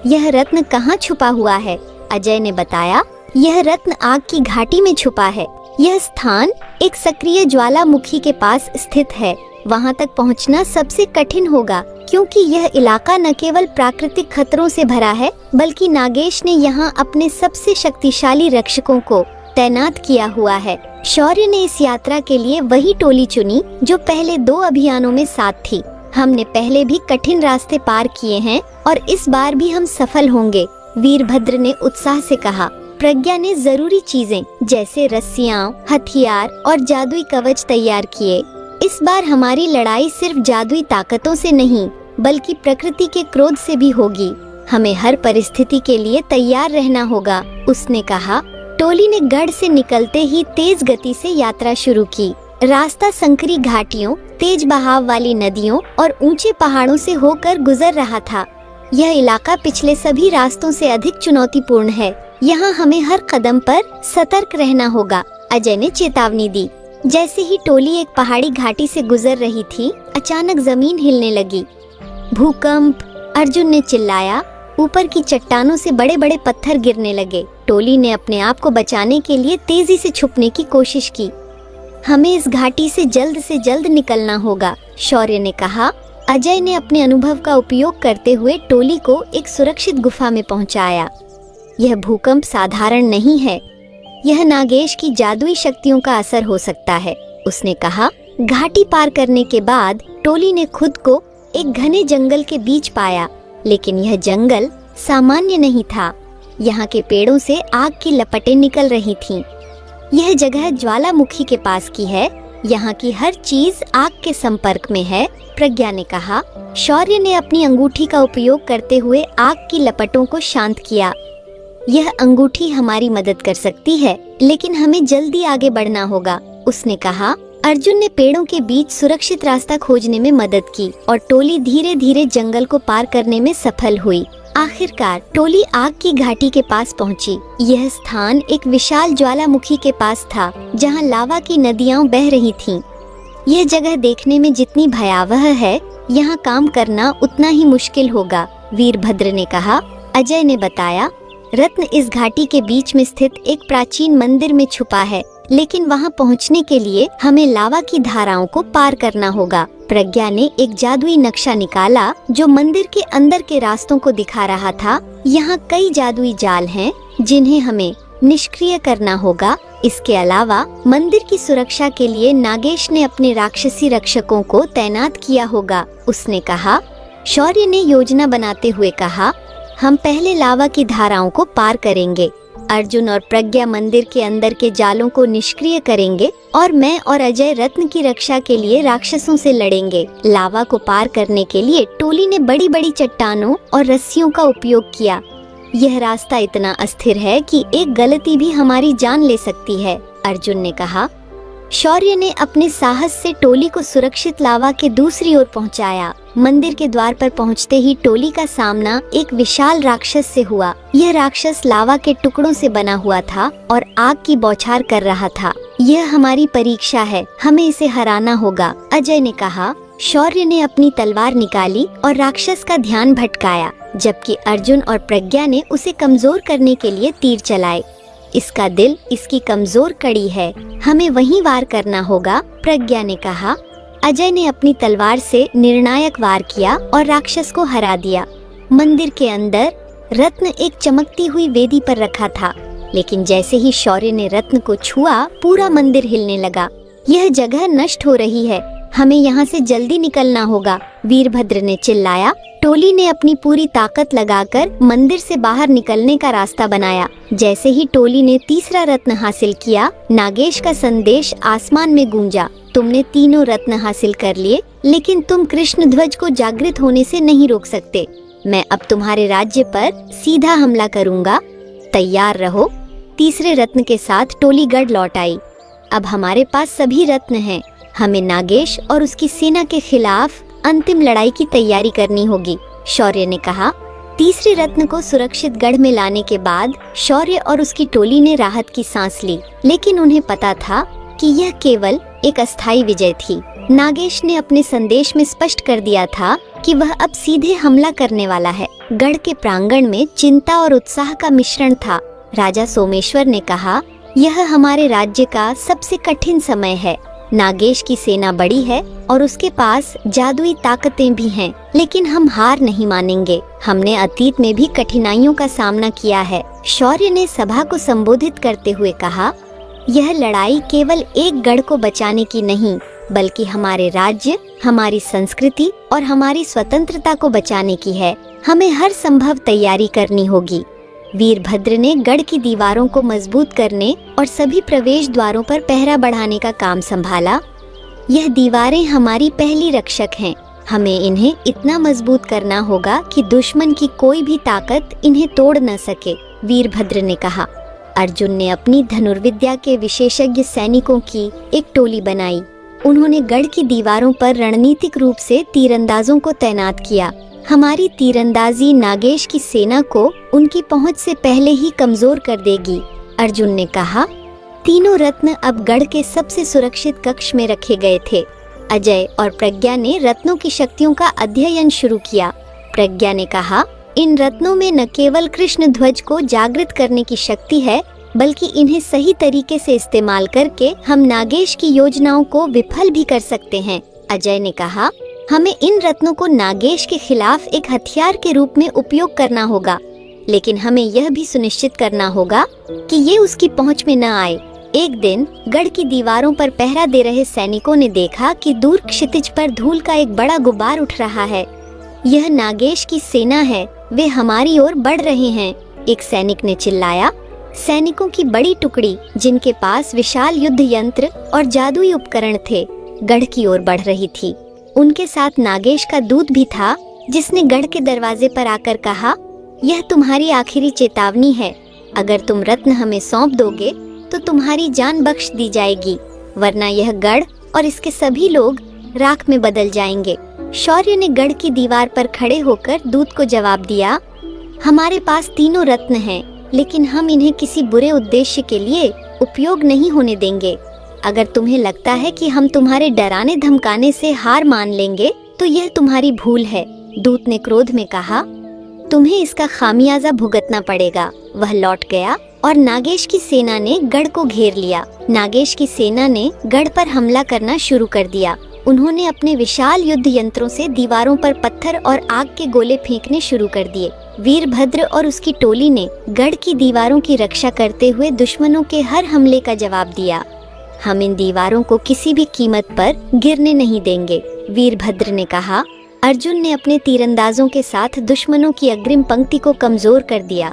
यह रत्न कहाँ छुपा हुआ है? अजय ने बताया, यह रत्न आग की घाटी में छुपा है। यह स्थान एक सक्रिय ज्वालामुखी के पास स्थित है। वहां तक पहुंचना सबसे कठिन होगा, क्योंकि यह इलाका न केवल प्राकृतिक खतरों से भरा है, बल्कि नागेश ने यहाँ अपने सबसे शक्तिशाली रक्षकों को तैनात किया हुआ है। शौर्य ने इस यात्रा के लिए वही टोली चुनी जो पहले 2 अभियानों में साथ थी। हमने पहले भी कठिन रास्ते पार किए हैं और इस बार भी हम सफल होंगे, वीरभद्र ने उत्साह से कहा। प्रज्ञा ने जरूरी चीजें जैसे रस्सियां, हथियार और जादुई कवच तैयार किए। इस बार हमारी लड़ाई सिर्फ जादुई ताकतों से नहीं, बल्कि प्रकृति के क्रोध से भी होगी। हमें हर परिस्थिति के लिए तैयार रहना होगा, उसने कहा। टोली ने गढ़ से निकलते ही तेज गति से यात्रा शुरू की। रास्ता संकरी घाटियों, तेज बहाव वाली नदियों और ऊंचे पहाड़ों से होकर गुजर रहा था। यह इलाका पिछले सभी रास्तों से अधिक चुनौतीपूर्ण है। यहाँ हमें हर कदम पर सतर्क रहना होगा, अजय ने चेतावनी दी। जैसे ही टोली एक पहाड़ी घाटी से गुजर रही थी, अचानक जमीन हिलने लगी। भूकंप! अर्जुन ने चिल्लाया। ऊपर की चट्टानों से बड़े बड़े पत्थर गिरने लगे। टोली ने अपने आप को बचाने के लिए तेजी से छुपने की कोशिश की। हमें इस घाटी से जल्द निकलना होगा, शौर्य ने कहा। अजय ने अपने अनुभव का उपयोग करते हुए टोली को एक सुरक्षित गुफा में पहुंचाया। यह भूकंप साधारण नहीं है, यह नागेश की जादुई शक्तियों का असर हो सकता है, उसने कहा। घाटी पार करने के बाद टोली ने खुद को एक घने जंगल के बीच पाया, लेकिन यह जंगल सामान्य नहीं था। यहाँ के पेड़ों से आग की लपटें निकल रही थीं। यह जगह ज्वालामुखी के पास की है, यहाँ की हर चीज आग के संपर्क में है, प्रज्ञा ने कहा। शौर्य ने अपनी अंगूठी का उपयोग करते हुए आग की लपटों को शांत किया। यह अंगूठी हमारी मदद कर सकती है, लेकिन हमें जल्दी आगे बढ़ना होगा, उसने कहा। अर्जुन ने पेड़ों के बीच सुरक्षित रास्ता खोजने में मदद की और टोली धीरे धीरे जंगल को पार करने में सफल हुई। आखिरकार टोली आग की घाटी के पास पहुंची। यह स्थान एक विशाल ज्वालामुखी के पास था, जहां लावा की नदियां बह रही थीं। यह जगह देखने में जितनी भयावह है, यहाँ काम करना उतना ही मुश्किल होगा, वीरभद्र ने कहा। अजय ने बताया, रत्न इस घाटी के बीच में स्थित एक प्राचीन मंदिर में छुपा है, लेकिन वहां पहुंचने के लिए हमें लावा की धाराओं को पार करना होगा। प्रज्ञा ने एक जादुई नक्शा निकाला जो मंदिर के अंदर के रास्तों को दिखा रहा था। यहाँ कई जादुई जाल हैं, जिन्हें हमें निष्क्रिय करना होगा। इसके अलावा मंदिर की सुरक्षा के लिए नागेश ने अपने राक्षसी रक्षकों को तैनात किया होगा, उसने कहा। शौर्य ने योजना बनाते हुए कहा, हम पहले लावा की धाराओं को पार करेंगे। अर्जुन और प्रज्ञा मंदिर के अंदर के जालों को निष्क्रिय करेंगे और मैं और अजय रत्न की रक्षा के लिए राक्षसों से लड़ेंगे। लावा को पार करने के लिए टोली ने बड़ी बड़ी चट्टानों और रस्सियों का उपयोग किया। यह रास्ता इतना अस्थिर है कि एक गलती भी हमारी जान ले सकती है, अर्जुन ने कहा। शौर्य ने अपने साहस से टोली को सुरक्षित लावा के दूसरी ओर पहुंचाया। मंदिर के द्वार पर पहुंचते ही टोली का सामना एक विशाल राक्षस से हुआ। यह राक्षस लावा के टुकड़ों से बना हुआ था और आग की बौछार कर रहा था। यह हमारी परीक्षा है, हमें इसे हराना होगा, अजय ने कहा। शौर्य ने अपनी तलवार निकाली और राक्षस का ध्यान भटकाया, जबकि अर्जुन और प्रज्ञा ने उसे कमजोर करने के लिए तीर चलाए। इसका दिल इसकी कमजोर कड़ी है, हमें वहीं वार करना होगा, प्रज्ञा ने कहा। अजय ने अपनी तलवार से निर्णायक वार किया और राक्षस को हरा दिया। मंदिर के अंदर रत्न एक चमकती हुई वेदी पर रखा था, लेकिन जैसे ही शौर्य ने रत्न को छुआ, पूरा मंदिर हिलने लगा। यह जगह नष्ट हो रही है, हमें यहाँ से जल्दी निकलना होगा, वीरभद्र ने चिल्लाया। टोली ने अपनी पूरी ताकत लगाकर मंदिर से बाहर निकलने का रास्ता बनाया। जैसे ही टोली ने तीसरा रत्न हासिल किया, नागेश का संदेश आसमान में गूंजा, तुमने तीनों रत्न हासिल कर लिए, लेकिन तुम कृष्ण ध्वज को जागृत होने से नहीं रोक सकते। मैं अब तुम्हारे राज्य पर सीधा हमला करूंगा, तैयार रहो। तीसरे रत्न के साथ टोली गढ़ लौट आई। अब हमारे पास सभी रत्न हैं, हमें नागेश और उसकी सेना के खिलाफ अंतिम लड़ाई की तैयारी करनी होगी, शौर्य ने कहा। तीसरे रत्न को सुरक्षित गढ़ में लाने के बाद शौर्य और उसकी टोली ने राहत की सांस ली, लेकिन उन्हें पता था कि यह केवल एक अस्थायी विजय थी। नागेश ने अपने संदेश में स्पष्ट कर दिया था कि वह अब सीधे हमला करने वाला है। गढ़ के प्रांगण में चिंता और उत्साह का मिश्रण था। राजा सोमेश्वर ने कहा, यह हमारे राज्य का सबसे कठिन समय है। नागेश की सेना बड़ी है और उसके पास जादुई ताकतें भी हैं, लेकिन हम हार नहीं मानेंगे। हमने अतीत में भी कठिनाइयों का सामना किया है, शौर्य ने सभा को संबोधित करते हुए कहा। यह लड़ाई केवल एक गढ़ को बचाने की नहीं, बल्कि हमारे राज्य, हमारी संस्कृति और हमारी स्वतंत्रता को बचाने की है। हमें हर संभव तैयारी करनी होगी। वीरभद्र ने गढ़ की दीवारों को मजबूत करने और सभी प्रवेश द्वारों पर पहरा बढ़ाने का काम संभाला। यह दीवारें हमारी पहली रक्षक हैं। हमें इन्हें इतना मजबूत करना होगा कि दुश्मन की कोई भी ताकत इन्हें तोड़ न सके, वीरभद्र ने कहा। अर्जुन ने अपनी धनुर्विद्या के विशेषज्ञ सैनिकों की एक टोली बनाई। उन्होंने गढ़ की दीवारों पर रणनीतिक रूप से तीरंदाजों को तैनात किया। हमारी तीरंदाजी नागेश की सेना को उनकी पहुंच से पहले ही कमजोर कर देगी, अर्जुन ने कहा। तीनों रत्न अब गढ़ के सबसे सुरक्षित कक्ष में रखे गए थे। अजय और प्रज्ञा ने रत्नों की शक्तियों का अध्ययन शुरू किया। प्रज्ञा ने कहा, इन रत्नों में न केवल कृष्ण ध्वज को जागृत करने की शक्ति है, बल्कि इन्हें सही तरीके से इस्तेमाल करके हम नागेश की योजनाओं को विफल भी कर सकते हैं। अजय ने कहा, हमें इन रत्नों को नागेश के खिलाफ एक हथियार के रूप में उपयोग करना होगा, लेकिन हमें यह भी सुनिश्चित करना होगा कि ये उसकी पहुंच में न आए। एक दिन गढ़ की दीवारों पर पहरा दे रहे सैनिकों ने देखा कि दूर क्षितिज पर धूल का एक बड़ा गुब्बार उठ रहा है। यह नागेश की सेना है, वे हमारी ओर बढ़ रहे हैं, एक सैनिक ने चिल्लाया। सैनिकों की बड़ी टुकड़ी, जिनके पास विशाल युद्ध यंत्र और जादुई उपकरण थे, गढ़ की ओर बढ़ रही थी। उनके साथ नागेश का दूत भी था, जिसने गढ़ के दरवाजे पर आकर कहा, यह तुम्हारी आखिरी चेतावनी है। अगर तुम रत्न हमें सौंप दोगे तो तुम्हारी जान बख्श दी जाएगी, वरना यह गढ़ और इसके सभी लोग राख में बदल जाएंगे। शौर्य ने गढ़ की दीवार पर खड़े होकर दूत को जवाब दिया, हमारे पास तीनों रत्न हैं, लेकिन हम इन्हें किसी बुरे उद्देश्य के लिए उपयोग नहीं होने देंगे। अगर तुम्हें लगता है कि हम तुम्हारे डराने धमकाने से हार मान लेंगे तो यह तुम्हारी भूल है। दूत ने क्रोध में कहा, तुम्हें इसका खामियाजा भुगतना पड़ेगा। वह लौट गया और नागेश की सेना ने गढ़ को घेर लिया। नागेश की सेना ने गढ़ पर हमला करना शुरू कर दिया। उन्होंने अपने विशाल युद्ध यंत्रों से दीवारों पर पत्थर और आग के गोले फेंकने शुरू कर दिए। वीरभद्र और उसकी टोली ने गढ़ की दीवारों की रक्षा करते हुए दुश्मनों के हर हमले का जवाब दिया। हम इन दीवारों को किसी भी कीमत पर गिरने नहीं देंगे, वीरभद्र ने कहा। अर्जुन ने अपने तीरंदाजों के साथ दुश्मनों की अग्रिम पंक्ति को कमजोर कर दिया।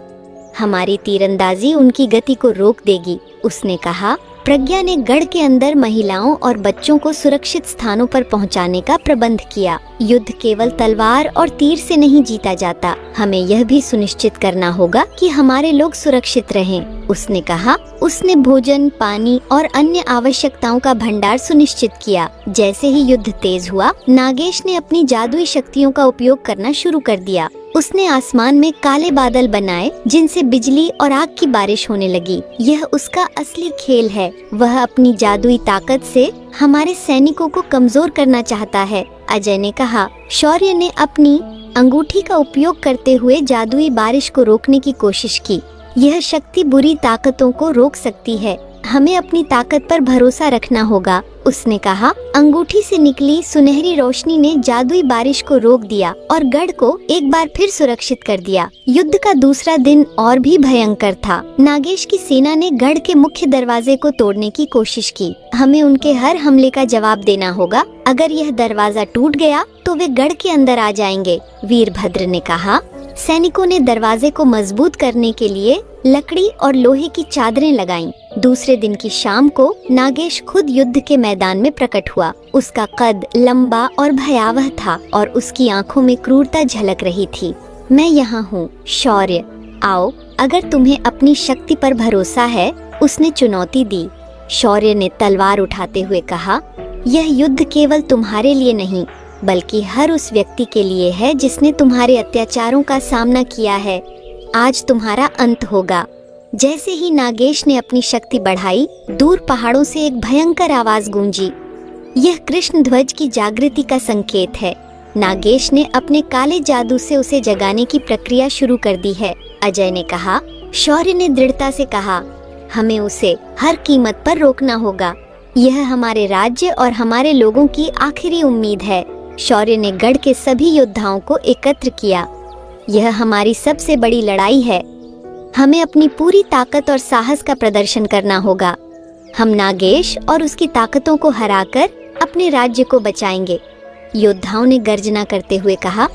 हमारी तीरंदाजी उनकी गति को रोक देगी, उसने कहा। प्रज्ञा ने गढ़ के अंदर महिलाओं और बच्चों को सुरक्षित स्थानों पर पहुंचाने का प्रबंध किया। युद्ध केवल तलवार और तीर से नहीं जीता जाता, हमें यह भी सुनिश्चित करना होगा कि हमारे लोग सुरक्षित रहें, उसने कहा। उसने भोजन, पानी और अन्य आवश्यकताओं का भंडार सुनिश्चित किया। जैसे ही युद्ध तेज हुआ, नागेश ने अपनी जादुई शक्तियों का उपयोग करना शुरू कर दिया। उसने आसमान में काले बादल बनाए, जिनसे बिजली और आग की बारिश होने लगी। यह उसका असली खेल है। वह अपनी जादुई ताकत से हमारे सैनिकों को कमजोर करना चाहता है, अजय ने कहा। शौर्य ने अपनी अंगूठी का उपयोग करते हुए जादुई बारिश को रोकने की कोशिश की। यह शक्ति बुरी ताकतों को रोक सकती है, हमें अपनी ताकत पर भरोसा रखना होगा, उसने कहा। अंगूठी से निकली सुनहरी रोशनी ने जादुई बारिश को रोक दिया और गढ़ को एक बार फिर सुरक्षित कर दिया। युद्ध का दूसरा दिन और भी भयंकर था। नागेश की सेना ने गढ़ के मुख्य दरवाजे को तोड़ने की कोशिश की। हमें उनके हर हमले का जवाब देना होगा। अगर यह दरवाजा टूट गया तो वे गढ़ के अंदर आ जाएंगे, वीरभद्र ने कहा। सैनिकों ने दरवाजे को मजबूत करने के लिए लकड़ी और लोहे की चादरें लगाईं। दूसरे दिन की शाम को नागेश खुद युद्ध के मैदान में प्रकट हुआ। उसका कद लंबा और भयावह था और उसकी आंखों में क्रूरता झलक रही थी। मैं यहाँ हूँ, शौर्य, आओ, अगर तुम्हें अपनी शक्ति पर भरोसा है, उसने चुनौती दी। शौर्य ने तलवार उठाते हुए कहा, यह युद्ध केवल तुम्हारे लिए नहीं, बल्कि हर उस व्यक्ति के लिए है जिसने तुम्हारे अत्याचारों का सामना किया है। आज तुम्हारा अंत होगा। जैसे ही नागेश ने अपनी शक्ति बढ़ाई, दूर पहाड़ों से एक भयंकर आवाज गूंजी। यह कृष्ण ध्वज की जागृति का संकेत है। नागेश ने अपने काले जादू से उसे जगाने की प्रक्रिया शुरू कर दी है, अजय ने कहा। शौर्य ने दृढ़ता से कहा, हमें उसे हर कीमत पर रोकना होगा। यह हमारे राज्य और हमारे लोगों की आखिरी उम्मीद है। शौर्य ने गढ़ के सभी योद्धाओं को एकत्र किया। यह हमारी सबसे बड़ी लड़ाई है। हमें अपनी पूरी ताकत और साहस का प्रदर्शन करना होगा। हम नागेश और उसकी ताकतों को हराकर अपने राज्य को बचाएंगे। योद्धाओं ने गर्जना करते हुए कहा,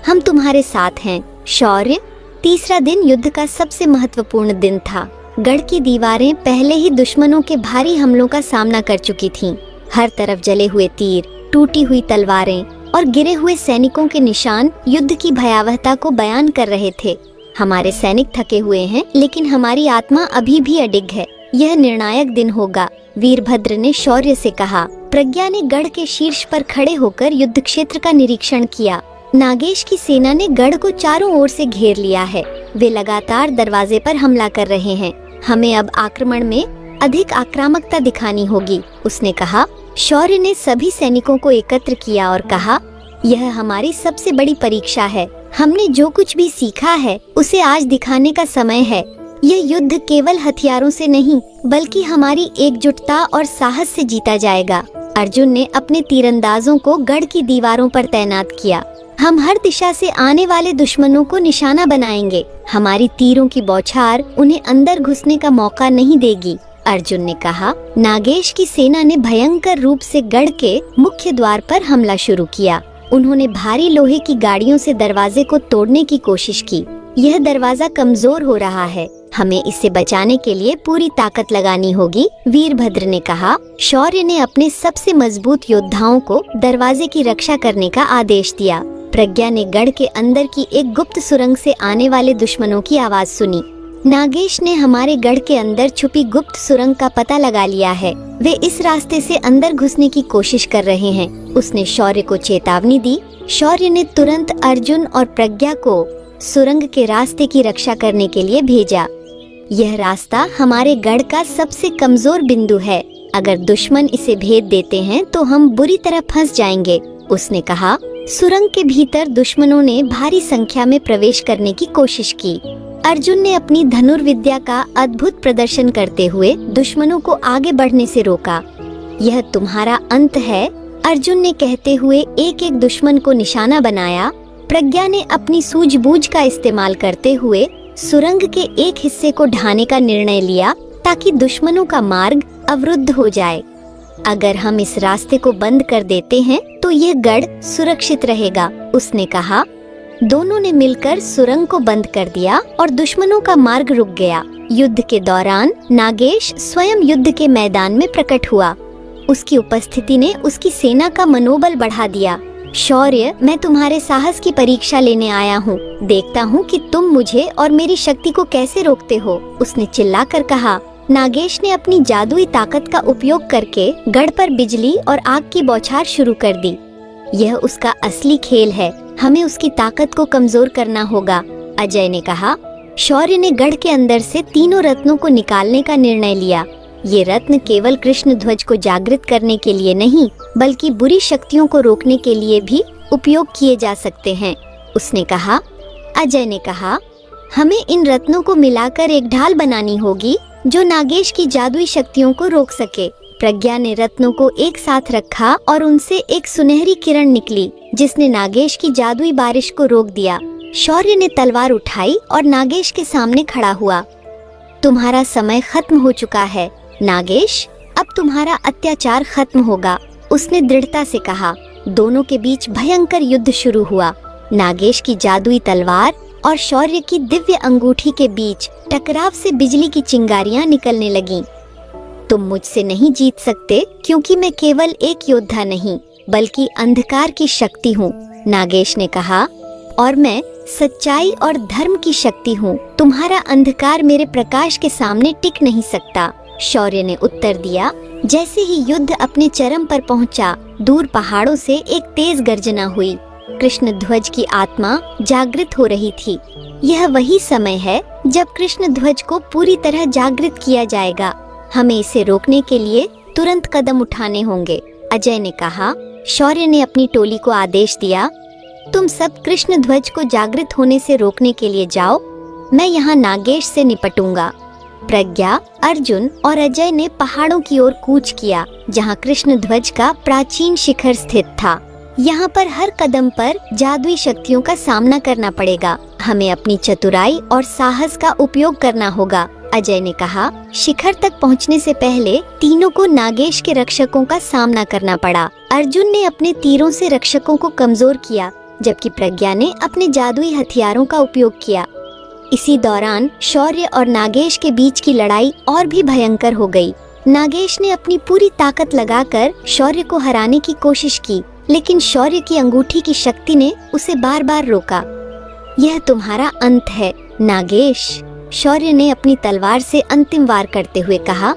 हम तुम्हारे साथ हैं, शौर्य। तीसरा दिन युद्ध का सबसे महत्वपूर्ण दिन था। गढ़ की दीवारें पहले ही दुश्मनों के भारी हमलों का सामना कर चुकी थीं। हर तरफ जले हुए तीर, टूटी हुई तलवारें और गिरे हुए सैनिकों के निशान युद्ध की भयावहता को बयान कर रहे थे। हमारे सैनिक थके हुए हैं, लेकिन हमारी आत्मा अभी भी अडिग है। यह निर्णायक दिन होगा, वीरभद्र ने शौर्य से कहा। प्रज्ञा ने गढ़ के शीर्ष पर खड़े होकर युद्ध क्षेत्र का निरीक्षण किया। नागेश की सेना ने गढ़ को चारों ओर से घेर लिया है। वे लगातार दरवाजे पर हमला कर रहे हैं। हमें अब आक्रमण में अधिक आक्रामकता दिखानी होगी। उसने कहा। शौर्य ने सभी सैनिकों को एकत्र किया और कहा, यह हमारी सबसे बड़ी परीक्षा है। हमने जो कुछ भी सीखा है उसे आज दिखाने का समय है। यह युद्ध केवल हथियारों से नहीं बल्कि हमारी एकजुटता और साहस से जीता जाएगा। अर्जुन ने अपने तीरंदाजों को गढ़ की दीवारों पर तैनात किया। हम हर दिशा से आने वाले दुश्मनों को निशाना बनाएंगे। हमारी तीरों की बौछार उन्हें अंदर घुसने का मौका नहीं देगी। अर्जुन ने कहा। नागेश की सेना ने भयंकर रूप से गढ़ के मुख्य द्वार पर हमला शुरू किया। उन्होंने भारी लोहे की गाड़ियों से दरवाजे को तोड़ने की कोशिश की। यह दरवाजा कमजोर हो रहा है, हमें इसे बचाने के लिए पूरी ताकत लगानी होगी, वीरभद्र ने कहा। शौर्य ने अपने सबसे मजबूत योद्धाओं को दरवाजे की रक्षा करने का आदेश दिया। प्रज्ञा ने गढ़ के अंदर की एक गुप्त सुरंग से आने वाले दुश्मनों की आवाज सुनी। नागेश ने हमारे गढ़ के अंदर छुपी गुप्त सुरंग का पता लगा लिया है। वे इस रास्ते से अंदर घुसने की कोशिश कर रहे हैं। उसने शौर्य को चेतावनी दी। शौर्य ने तुरंत अर्जुन और प्रज्ञा को सुरंग के रास्ते की रक्षा करने के लिए भेजा। यह रास्ता हमारे गढ़ का सबसे कमजोर बिंदु है। अगर दुश्मन इसे भेद देते हैं तो हम बुरी तरह फंस जाएंगे, उसने कहा। सुरंग के भीतर दुश्मनों ने भारी संख्या में प्रवेश करने की कोशिश की। अर्जुन ने अपनी धनुर्विद्या का अद्भुत प्रदर्शन करते हुए दुश्मनों को आगे बढ़ने से रोका। यह तुम्हारा अंत है, अर्जुन ने कहते हुए एक एक दुश्मन को निशाना बनाया। प्रज्ञा ने अपनी सूझबूझ का इस्तेमाल करते हुए सुरंग के एक हिस्से को ढाने का निर्णय लिया ताकि दुश्मनों का मार्ग अवरुद्ध हो जाए। अगर हम इस रास्ते को बंद कर देते हैं तो यह गढ़ सुरक्षित रहेगा, उसने कहा। दोनों ने मिलकर सुरंग को बंद कर दिया और दुश्मनों का मार्ग रुक गया। युद्ध के दौरान नागेश स्वयं युद्ध के मैदान में प्रकट हुआ। उसकी उपस्थिति ने उसकी सेना का मनोबल बढ़ा दिया। शौर्य, मैं तुम्हारे साहस की परीक्षा लेने आया हूँ। देखता हूँ कि तुम मुझे और मेरी शक्ति को कैसे रोकते हो, उसने चिल्लाकर कहा। नागेश ने अपनी जादुई ताकत का उपयोग करके गढ़ पर बिजली और आग की बौछार शुरू कर दी। यह उसका असली खेल है, हमें उसकी ताकत को कमजोर करना होगा, अजय ने कहा। शौर्य ने गढ़ के अंदर से तीनों रत्नों को निकालने का निर्णय लिया। ये रत्न केवल कृष्ण ध्वज को जागृत करने के लिए नहीं बल्कि बुरी शक्तियों को रोकने के लिए भी उपयोग किए जा सकते हैं, उसने कहा। अजय ने कहा, हमें इन रत्नों को मिलाकर एक ढाल बनानी होगी जो नागेश की जादुई शक्तियों को रोक सके। प्रज्ञा ने रत्नों को एक साथ रखा और उनसे एक सुनहरी किरण निकली जिसने नागेश की जादुई बारिश को रोक दिया। शौर्य ने तलवार उठाई और नागेश के सामने खड़ा हुआ। तुम्हारा समय खत्म हो चुका है नागेश, अब तुम्हारा अत्याचार खत्म होगा, उसने दृढ़ता से कहा। दोनों के बीच भयंकर युद्ध शुरू हुआ। नागेश की जादुई तलवार और शौर्य की दिव्य अंगूठी के बीच टकराव से बिजली की चिंगारियां निकलने लगीं। तुम मुझसे नहीं जीत सकते क्योंकि मैं केवल एक योद्धा नहीं बल्कि अंधकार की शक्ति हूँ, नागेश ने कहा। और मैं सच्चाई और धर्म की शक्ति हूँ। तुम्हारा अंधकार मेरे प्रकाश के सामने टिक नहीं सकता, शौर्य ने उत्तर दिया। जैसे ही युद्ध अपने चरम पर पहुंचा, दूर पहाड़ों से एक तेज गर्जना हुई। कृष्ण ध्वज की आत्मा जागृत हो रही थी। यह वही समय है जब कृष्ण ध्वज को पूरी तरह जागृत किया जाएगा। हमें इसे रोकने के लिए तुरंत कदम उठाने होंगे, अजय ने कहा। शौर्य ने अपनी टोली को आदेश दिया, तुम सब कृष्ण ध्वज को जागृत होने से रोकने के लिए जाओ, मैं यहाँ नागेश से निपटूंगा। प्रज्ञा, अर्जुन और अजय ने पहाड़ों की ओर कूच किया जहाँ कृष्ण ध्वज का प्राचीन शिखर स्थित था। यहाँ पर हर कदम पर जादुई शक्तियों का सामना करना पड़ेगा। हमें अपनी चतुराई और साहस का उपयोग करना होगा, अजय ने कहा। शिखर तक पहुँचने से पहले तीनों को नागेश के रक्षकों का सामना करना पड़ा। अर्जुन ने अपने तीरों से रक्षकों को कमजोर किया जबकि प्रज्ञा ने अपने जादुई हथियारों का उपयोग किया। इसी दौरान शौर्य और नागेश के बीच की लड़ाई और भी भयंकर हो गई। नागेश ने अपनी पूरी ताकत लगाकर शौर्य को हराने की कोशिश की, लेकिन शौर्य की अंगूठी की शक्ति ने उसे बार बार रोका। यह तुम्हारा अंत है नागेश, शौर्य ने अपनी तलवार से अंतिम वार करते हुए कहा।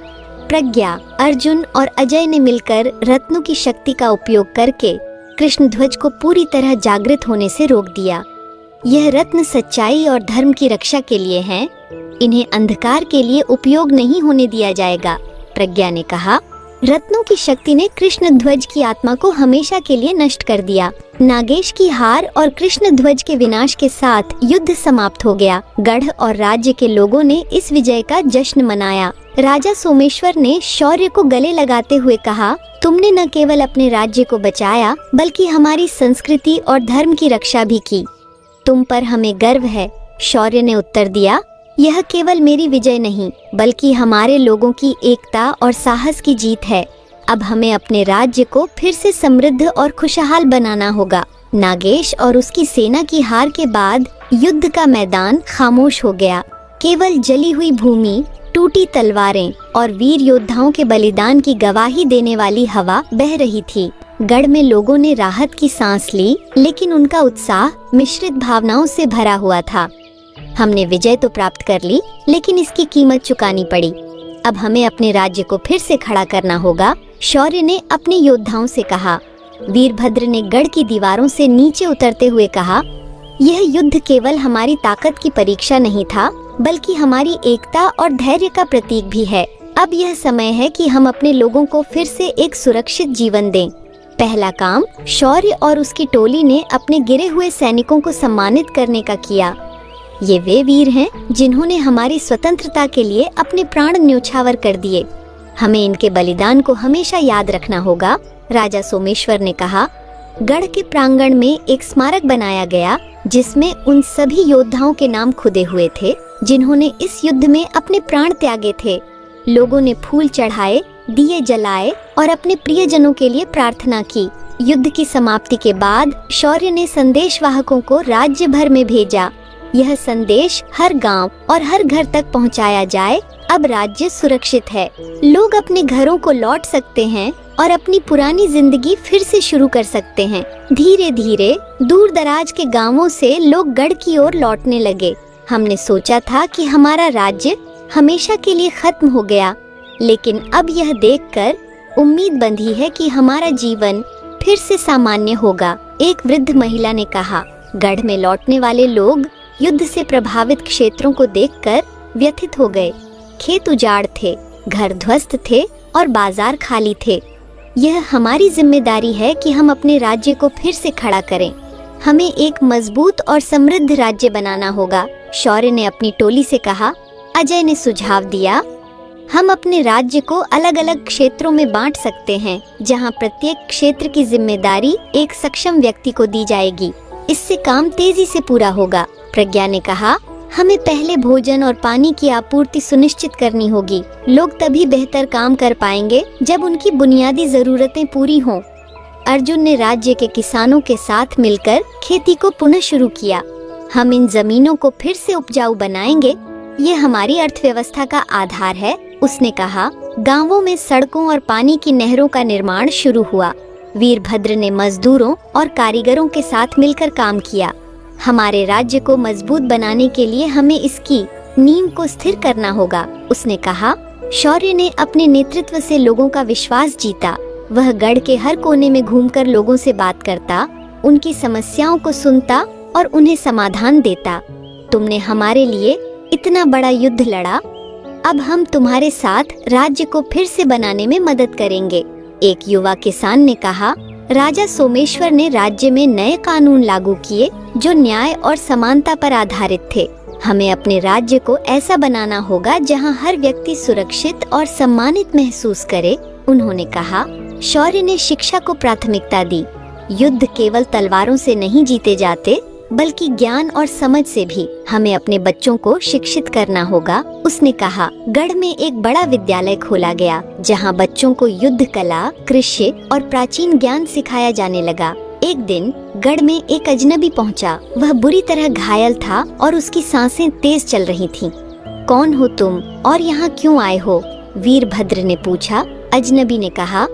प्रज्ञा, अर्जुन और अजय ने मिलकर रत्नों की शक्ति का उपयोग करके कृष्ण ध्वज को पूरी तरह जागृत होने से रोक दिया। यह रत्न सच्चाई और धर्म की रक्षा के लिए हैं। इन्हें अंधकार के लिए उपयोग नहीं होने दिया जाएगा। प्रज्ञा ने कहा, रत्नों की शक्ति ने कृष्ण ध्वज की आत्मा को हमेशा के लिए नष्ट कर दिया। नागेश की हार और कृष्ण ध्वज के विनाश के साथ युद्ध समाप्त हो गया। गढ़ और राज्य के लोगों ने इस विजय का जश्न मनाया। राजा सोमेश्वर ने शौर्य को गले लगाते हुए कहा, तुमने न केवल अपने राज्य को बचाया बल्कि हमारी संस्कृति और धर्म की रक्षा भी की। तुम पर हमें गर्व है। शौर्य ने उत्तर दिया, यह केवल मेरी विजय नहीं बल्कि हमारे लोगों की एकता और साहस की जीत है। अब हमें अपने राज्य को फिर से समृद्ध और खुशहाल बनाना होगा। नागेश और उसकी सेना की हार के बाद युद्ध का मैदान खामोश हो गया। केवल जली हुई भूमि, टूटी तलवारें और वीर योद्धाओं के बलिदान की गवाही देने वाली हवा बह रही थी। गढ़ में लोगों ने राहत की सांस ली, लेकिन उनका उत्साह मिश्रित भावनाओं से भरा हुआ था। हमने विजय तो प्राप्त कर ली, लेकिन इसकी कीमत चुकानी पड़ी। अब हमें अपने राज्य को फिर से खड़ा करना होगा, शौर्य ने अपने योद्धाओं से कहा। वीरभद्र ने गढ़ की दीवारों से नीचे उतरते हुए कहा, यह युद्ध केवल हमारी ताकत की परीक्षा नहीं था बल्कि हमारी एकता और धैर्य का प्रतीक भी है। अब यह समय है कि हम अपने लोगों को फिर से एक सुरक्षित जीवन दें। पहला काम शौर्य और उसकी टोली ने अपने गिरे हुए सैनिकों को सम्मानित करने का किया। ये वे वीर हैं जिन्होंने हमारी स्वतंत्रता के लिए अपने प्राण न्योछावर कर दिए। हमें इनके बलिदान को हमेशा याद रखना होगा। राजा सोमेश्वर ने कहा। गढ़ के प्रांगण में एक स्मारक बनाया गया जिसमें उन सभी योद्धाओं के नाम खुदे हुए थे जिन्होंने इस युद्ध में अपने प्राण त्यागे थे। लोगों ने फूल चढ़ाए, दिए जलाए और अपने प्रियजनों के लिए प्रार्थना की। युद्ध की समाप्ति के बाद शौर्य ने संदेशवाहकों को राज्य भर में भेजा। यह संदेश हर गांव और हर घर तक पहुंचाया जाए, अब राज्य सुरक्षित है। लोग अपने घरों को लौट सकते हैं और अपनी पुरानी जिंदगी फिर से शुरू कर सकते हैं। धीरे धीरे दूर दराज के गांवों से लोग गढ़ की ओर लौटने लगे। हमने सोचा था कि हमारा राज्य हमेशा के लिए खत्म हो गया, लेकिन अब यह देखकर उम्मीद बंधी है कि हमारा जीवन फिर से सामान्य होगा। एक वृद्ध महिला ने कहा। गढ़ में लौटने वाले लोग युद्ध से प्रभावित क्षेत्रों को देखकर व्यथित हो गए। खेत उजाड़ थे, घर ध्वस्त थे और बाजार खाली थे। यह हमारी जिम्मेदारी है कि हम अपने राज्य को फिर से खड़ा करें। हमें एक मजबूत और समृद्ध राज्य बनाना होगा, शौर्य ने अपनी टोली से कहा। अजय ने सुझाव दिया, हम अपने राज्य को अलग अलग क्षेत्रों में बांट सकते हैं, जहां प्रत्येक क्षेत्र की जिम्मेदारी एक सक्षम व्यक्ति को दी जाएगी। इससे काम तेजी से पूरा होगा। प्रज्ञा ने कहा, हमें पहले भोजन और पानी की आपूर्ति सुनिश्चित करनी होगी। लोग तभी बेहतर काम कर पाएंगे जब उनकी बुनियादी जरूरतें पूरी हों। अर्जुन ने राज्य के किसानों के साथ मिलकर खेती को पुनः शुरू किया। हम इन जमीनों को फिर से उपजाऊ बनाएंगे, ये हमारी अर्थव्यवस्था का आधार है, उसने कहा। गांवों में सड़कों और पानी की नहरों का निर्माण शुरू हुआ। वीरभद्र ने मजदूरों और कारीगरों के साथ मिलकर काम किया। हमारे राज्य को मजबूत बनाने के लिए हमें इसकी नींव को स्थिर करना होगा, उसने कहा। शौर्य ने अपने नेतृत्व से लोगों का विश्वास जीता। वह गढ़ के हर कोने में घूमकर लोगों से बात करता, उनकी समस्याओं को सुनता और उन्हें समाधान देता। तुमने हमारे लिए इतना बड़ा युद्ध लड़ा, अब हम तुम्हारे साथ राज्य को फिर से बनाने में मदद करेंगे। एक युवा किसान ने कहा। राजा सोमेश्वर ने राज्य में नए कानून लागू किए जो न्याय और समानता पर आधारित थे। हमें अपने राज्य को ऐसा बनाना होगा जहां हर व्यक्ति सुरक्षित और सम्मानित महसूस करे, उन्होंने कहा। शौर्य ने शिक्षा को प्राथमिकता दी। युद्ध केवल तलवारों से नहीं जीते जाते बल्कि ज्ञान और समझ से भी। हमें अपने बच्चों को शिक्षित करना होगा, उसने कहा। गढ़ में एक बड़ा विद्यालय खोला गया जहां बच्चों को युद्ध कला, कृषि और प्राचीन ज्ञान सिखाया जाने लगा। एक दिन गढ़ में एक अजनबी पहुंचा। वह बुरी तरह घायल था और उसकी सांसें तेज चल रही थीं। कौन हो तुम और यहाँ क्यों आए हो? वीरभद्र ने पूछा। अजनबी ने कहा,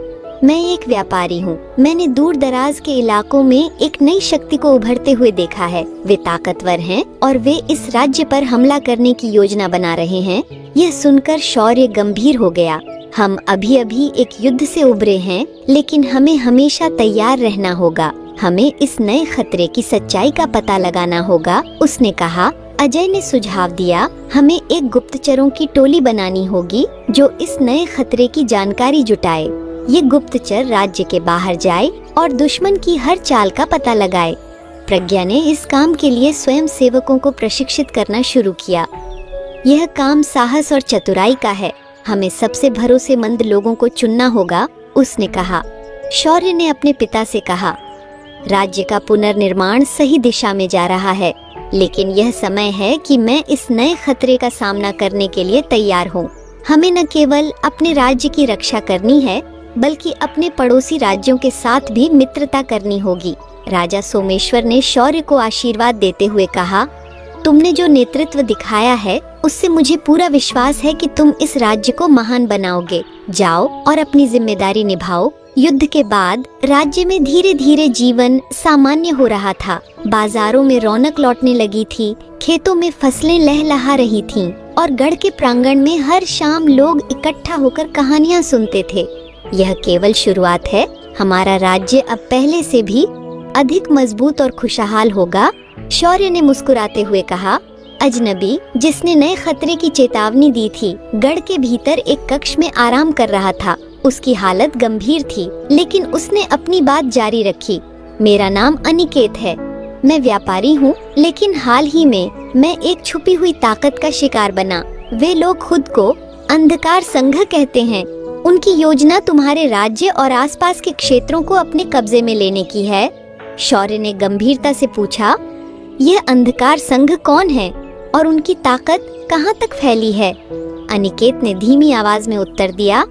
मैं एक व्यापारी हूँ। मैंने दूर दराज के इलाकों में एक नई शक्ति को उभरते हुए देखा है। वे ताकतवर हैं और वे इस राज्य पर हमला करने की योजना बना रहे हैं। यह सुनकर शौर्य गंभीर हो गया। हम अभी अभी एक युद्ध से उभरे हैं, लेकिन हमें हमेशा तैयार रहना होगा। हमें इस नए खतरे की सच्चाई का पता लगाना होगा, उसने कहा। अजय ने सुझाव दिया, हमें एक गुप्तचरों की टोली बनानी होगी जो इस नए खतरे की जानकारी जुटाए। ये गुप्तचर राज्य के बाहर जाए और दुश्मन की हर चाल का पता लगाए। प्रज्ञा ने इस काम के लिए स्वयं सेवकों को प्रशिक्षित करना शुरू किया। यह काम साहस और चतुराई का है, हमें सबसे भरोसेमंद लोगों को चुनना होगा, उसने कहा। शौर्य ने अपने पिता से कहा, राज्य का पुनर्निर्माण सही दिशा में जा रहा है, लेकिन यह समय है कि मैं इस नए खतरे का सामना करने के लिए तैयार हूँ। हमें न केवल अपने राज्य की रक्षा करनी है, बल्कि अपने पड़ोसी राज्यों के साथ भी मित्रता करनी होगी। राजा सोमेश्वर ने शौर्य को आशीर्वाद देते हुए कहा, तुमने जो नेतृत्व दिखाया है उससे मुझे पूरा विश्वास है कि तुम इस राज्य को महान बनाओगे। जाओ और अपनी जिम्मेदारी निभाओ। युद्ध के बाद राज्य में धीरे धीरे जीवन सामान्य हो रहा था। बाजारों में रौनक लौटने लगी थी, खेतों में फसलें लहलहा रही थीं और गढ़ के प्रांगण में हर शाम लोग इकट्ठा होकर कहानियां सुनते थे। यह केवल शुरुआत है, हमारा राज्य अब पहले से भी अधिक मजबूत और खुशहाल होगा। शौर्य ने मुस्कुराते हुए कहा। अजनबी, जिसने नए खतरे की चेतावनी दी थी, गढ़ के भीतर एक कक्ष में आराम कर रहा था। उसकी हालत गंभीर थी, लेकिन उसने अपनी बात जारी रखी। मेरा नाम अनिकेत है, मैं व्यापारी हूँ, लेकिन हाल ही में मैं एक छुपी हुई ताकत का शिकार बना। वे लोग खुद को अंधकार संघ कहते हैं। उनकी योजना तुम्हारे राज्य और आसपास के क्षेत्रों को अपने कब्जे में लेने की है। शौर्य ने गंभीरता से पूछा, यह अंधकार संघ कौन है और उनकी ताकत कहाँ तक फैली है? अनिकेत ने धीमी आवाज में उत्तर दिया,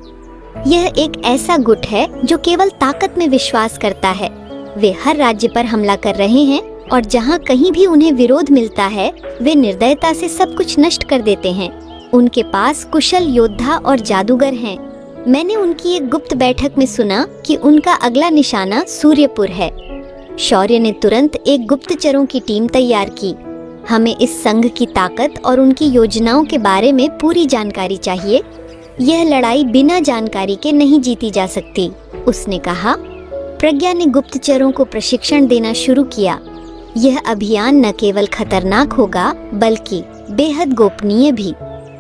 यह एक ऐसा गुट है जो केवल ताकत में विश्वास करता है। वे हर राज्य पर हमला कर रहे हैं और जहाँ कहीं भी उन्हें विरोध मिलता है, वे निर्दयता से सब कुछ नष्ट कर देते हैं। उनके पास कुशल योद्धा और जादूगर हैं। मैंने उनकी एक गुप्त बैठक में सुना कि उनका अगला निशाना सूर्यपुर है। शौर्य ने तुरंत एक गुप्तचरों की टीम तैयार की। हमें इस संघ की ताकत और उनकी योजनाओं के बारे में पूरी जानकारी चाहिए। यह लड़ाई बिना जानकारी के नहीं जीती जा सकती, उसने कहा। प्रज्ञा ने गुप्तचरों को प्रशिक्षण देना शुरू किया। यह अभियान न केवल खतरनाक होगा, बल्कि बेहद गोपनीय भी।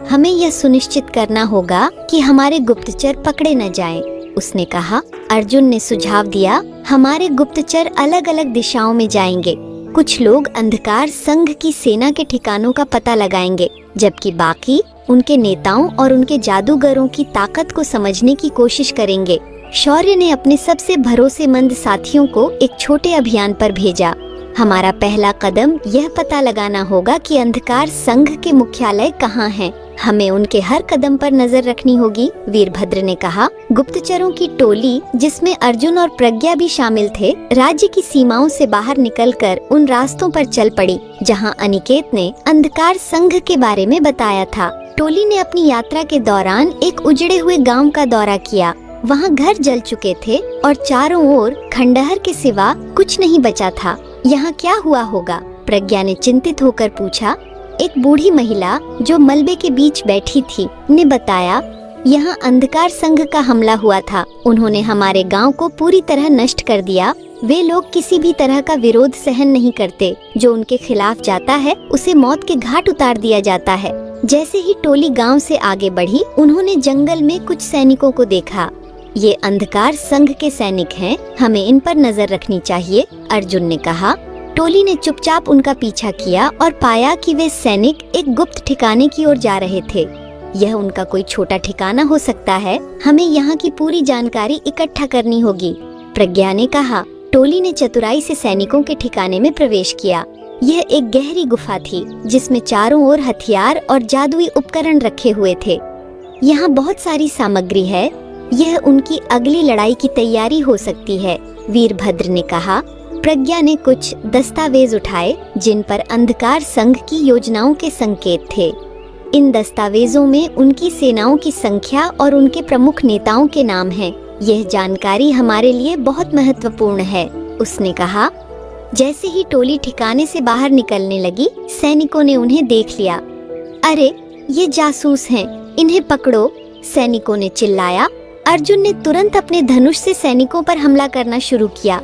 हमें यह सुनिश्चित करना होगा कि हमारे गुप्तचर पकड़े न जाएं, उसने कहा। अर्जुन ने सुझाव दिया, हमारे गुप्तचर अलग अलग दिशाओं में जाएंगे। कुछ लोग अंधकार संघ की सेना के ठिकानों का पता लगाएंगे, जबकि बाकी उनके नेताओं और उनके जादूगरों की ताकत को समझने की कोशिश करेंगे। शौर्य ने अपने सबसे भरोसेमंद साथियों को एक छोटे अभियान पर भेजा। हमारा पहला कदम यह पता लगाना होगा कि अंधकार संघ के मुख्यालय कहाँ हैं। हमें उनके हर कदम पर नजर रखनी होगी, वीरभद्र ने कहा। गुप्तचरों की टोली, जिसमें अर्जुन और प्रज्ञा भी शामिल थे, राज्य की सीमाओं से बाहर निकलकर उन रास्तों पर चल पड़ी जहां अनिकेत ने अंधकार संघ के बारे में बताया था। टोली ने अपनी यात्रा के दौरान एक उजड़े हुए गांव का दौरा किया। वहां घर जल चुके थे और चारों ओर खंडहर के सिवा कुछ नहीं बचा था। यहाँ क्या हुआ होगा? प्रज्ञा ने चिंतित होकर पूछा। एक बूढ़ी महिला जो मलबे के बीच बैठी थी ने बताया, यहाँ अंधकार संघ का हमला हुआ था। उन्होंने हमारे गांव को पूरी तरह नष्ट कर दिया। वे लोग किसी भी तरह का विरोध सहन नहीं करते। जो उनके खिलाफ जाता है उसे मौत के घाट उतार दिया जाता है। जैसे ही टोली गांव से आगे बढ़ी, उन्होंने जंगल में कुछ सैनिकों को देखा। ये अंधकार संघ के सैनिक हैं, हमें इन पर नजर रखनी चाहिए, अर्जुन ने कहा। टोली ने चुपचाप उनका पीछा किया और पाया कि वे सैनिक एक गुप्त ठिकाने की ओर जा रहे थे। यह उनका कोई छोटा ठिकाना हो सकता है। हमें यहाँ की पूरी जानकारी इकट्ठा करनी होगी, प्रज्ञा ने कहा। टोली ने चतुराई से सैनिकों के ठिकाने में प्रवेश किया। यह एक गहरी गुफा थी जिसमें चारों ओर हथियार और जादुई उपकरण रखे हुए थे। यहाँ बहुत सारी सामग्री है। यह उनकी अगली लड़ाई की तैयारी हो सकती है, वीरभद्र ने कहा। प्रज्ञा ने कुछ दस्तावेज उठाए जिन पर अंधकार संघ की योजनाओं के संकेत थे। इन दस्तावेजों में उनकी सेनाओं की संख्या और उनके प्रमुख नेताओं के नाम हैं। यह जानकारी हमारे लिए बहुत महत्वपूर्ण है, उसने कहा। जैसे ही टोली ठिकाने से बाहर निकलने लगी, सैनिकों ने उन्हें देख लिया। अरे, ये जासूस हैं, इन्हें पकड़ो, सैनिकों ने चिल्लाया। अर्जुन ने तुरंत अपने धनुष से सैनिकों पर हमला करना शुरू किया।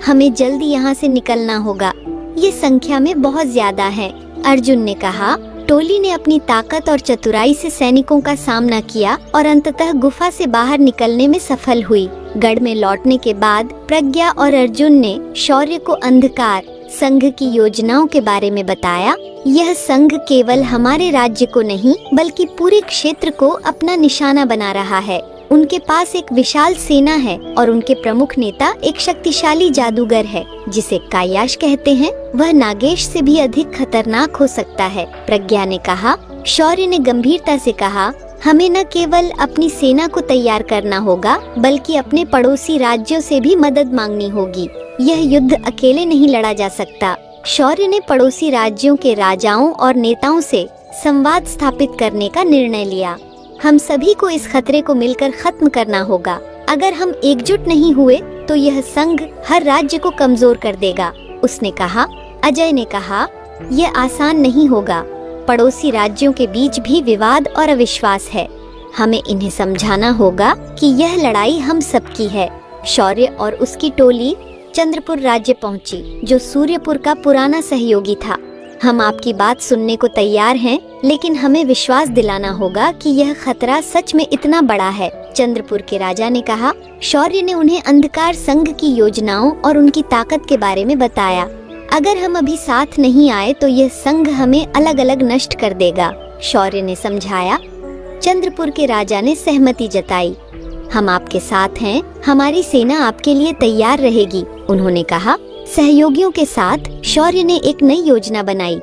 हमें जल्दी यहाँ से निकलना होगा, ये संख्या में बहुत ज्यादा है। अर्जुन ने कहा। टोली ने अपनी ताकत और चतुराई से सैनिकों का सामना किया और अंततः गुफा से बाहर निकलने में सफल हुई। गढ़ में लौटने के बाद प्रज्ञा और अर्जुन ने शौर्य को अंधकार संघ की योजनाओं के बारे में बताया। यह संघ केवल हमारे राज्य को नहीं बल्कि पूरे क्षेत्र को अपना निशाना बना रहा है। उनके पास एक विशाल सेना है और उनके प्रमुख नेता एक शक्तिशाली जादूगर है जिसे कायाश कहते हैं। वह नागेश से भी अधिक खतरनाक हो सकता है, प्रज्ञा ने कहा। शौर्य ने गंभीरता से कहा, हमें न केवल अपनी सेना को तैयार करना होगा बल्कि अपने पड़ोसी राज्यों से भी मदद मांगनी होगी। यह युद्ध अकेले नहीं लड़ा जा सकता। शौर्य ने पड़ोसी राज्यों के राजाओं और नेताओं से संवाद स्थापित करने का निर्णय लिया। हम सभी को इस खतरे को मिलकर खत्म करना होगा। अगर हम एकजुट नहीं हुए तो यह संघ हर राज्य को कमजोर कर देगा, उसने कहा। अजय ने कहा, यह आसान नहीं होगा। पड़ोसी राज्यों के बीच भी विवाद और अविश्वास है। हमें इन्हें समझाना होगा कि यह लड़ाई हम सबकी है। शौर्य और उसकी टोली चंद्रपुर राज्य पहुंची, जो सूर्यपुर का पुराना सहयोगी था। हम आपकी बात सुनने को तैयार हैं, लेकिन हमें विश्वास दिलाना होगा कि यह खतरा सच में इतना बड़ा है, चंद्रपुर के राजा ने कहा। शौर्य ने उन्हें अंधकार संघ की योजनाओं और उनकी ताकत के बारे में बताया। अगर हम अभी साथ नहीं आए तो यह संघ हमें अलग अलग नष्ट कर देगा, शौर्य ने समझाया। चंद्रपुर के राजा ने सहमति जताई। हम आपके साथ हैं, हमारी सेना आपके लिए तैयार रहेगी, उन्होंने कहा। सहयोगियों के साथ शौर्य ने एक नई योजना बनाई।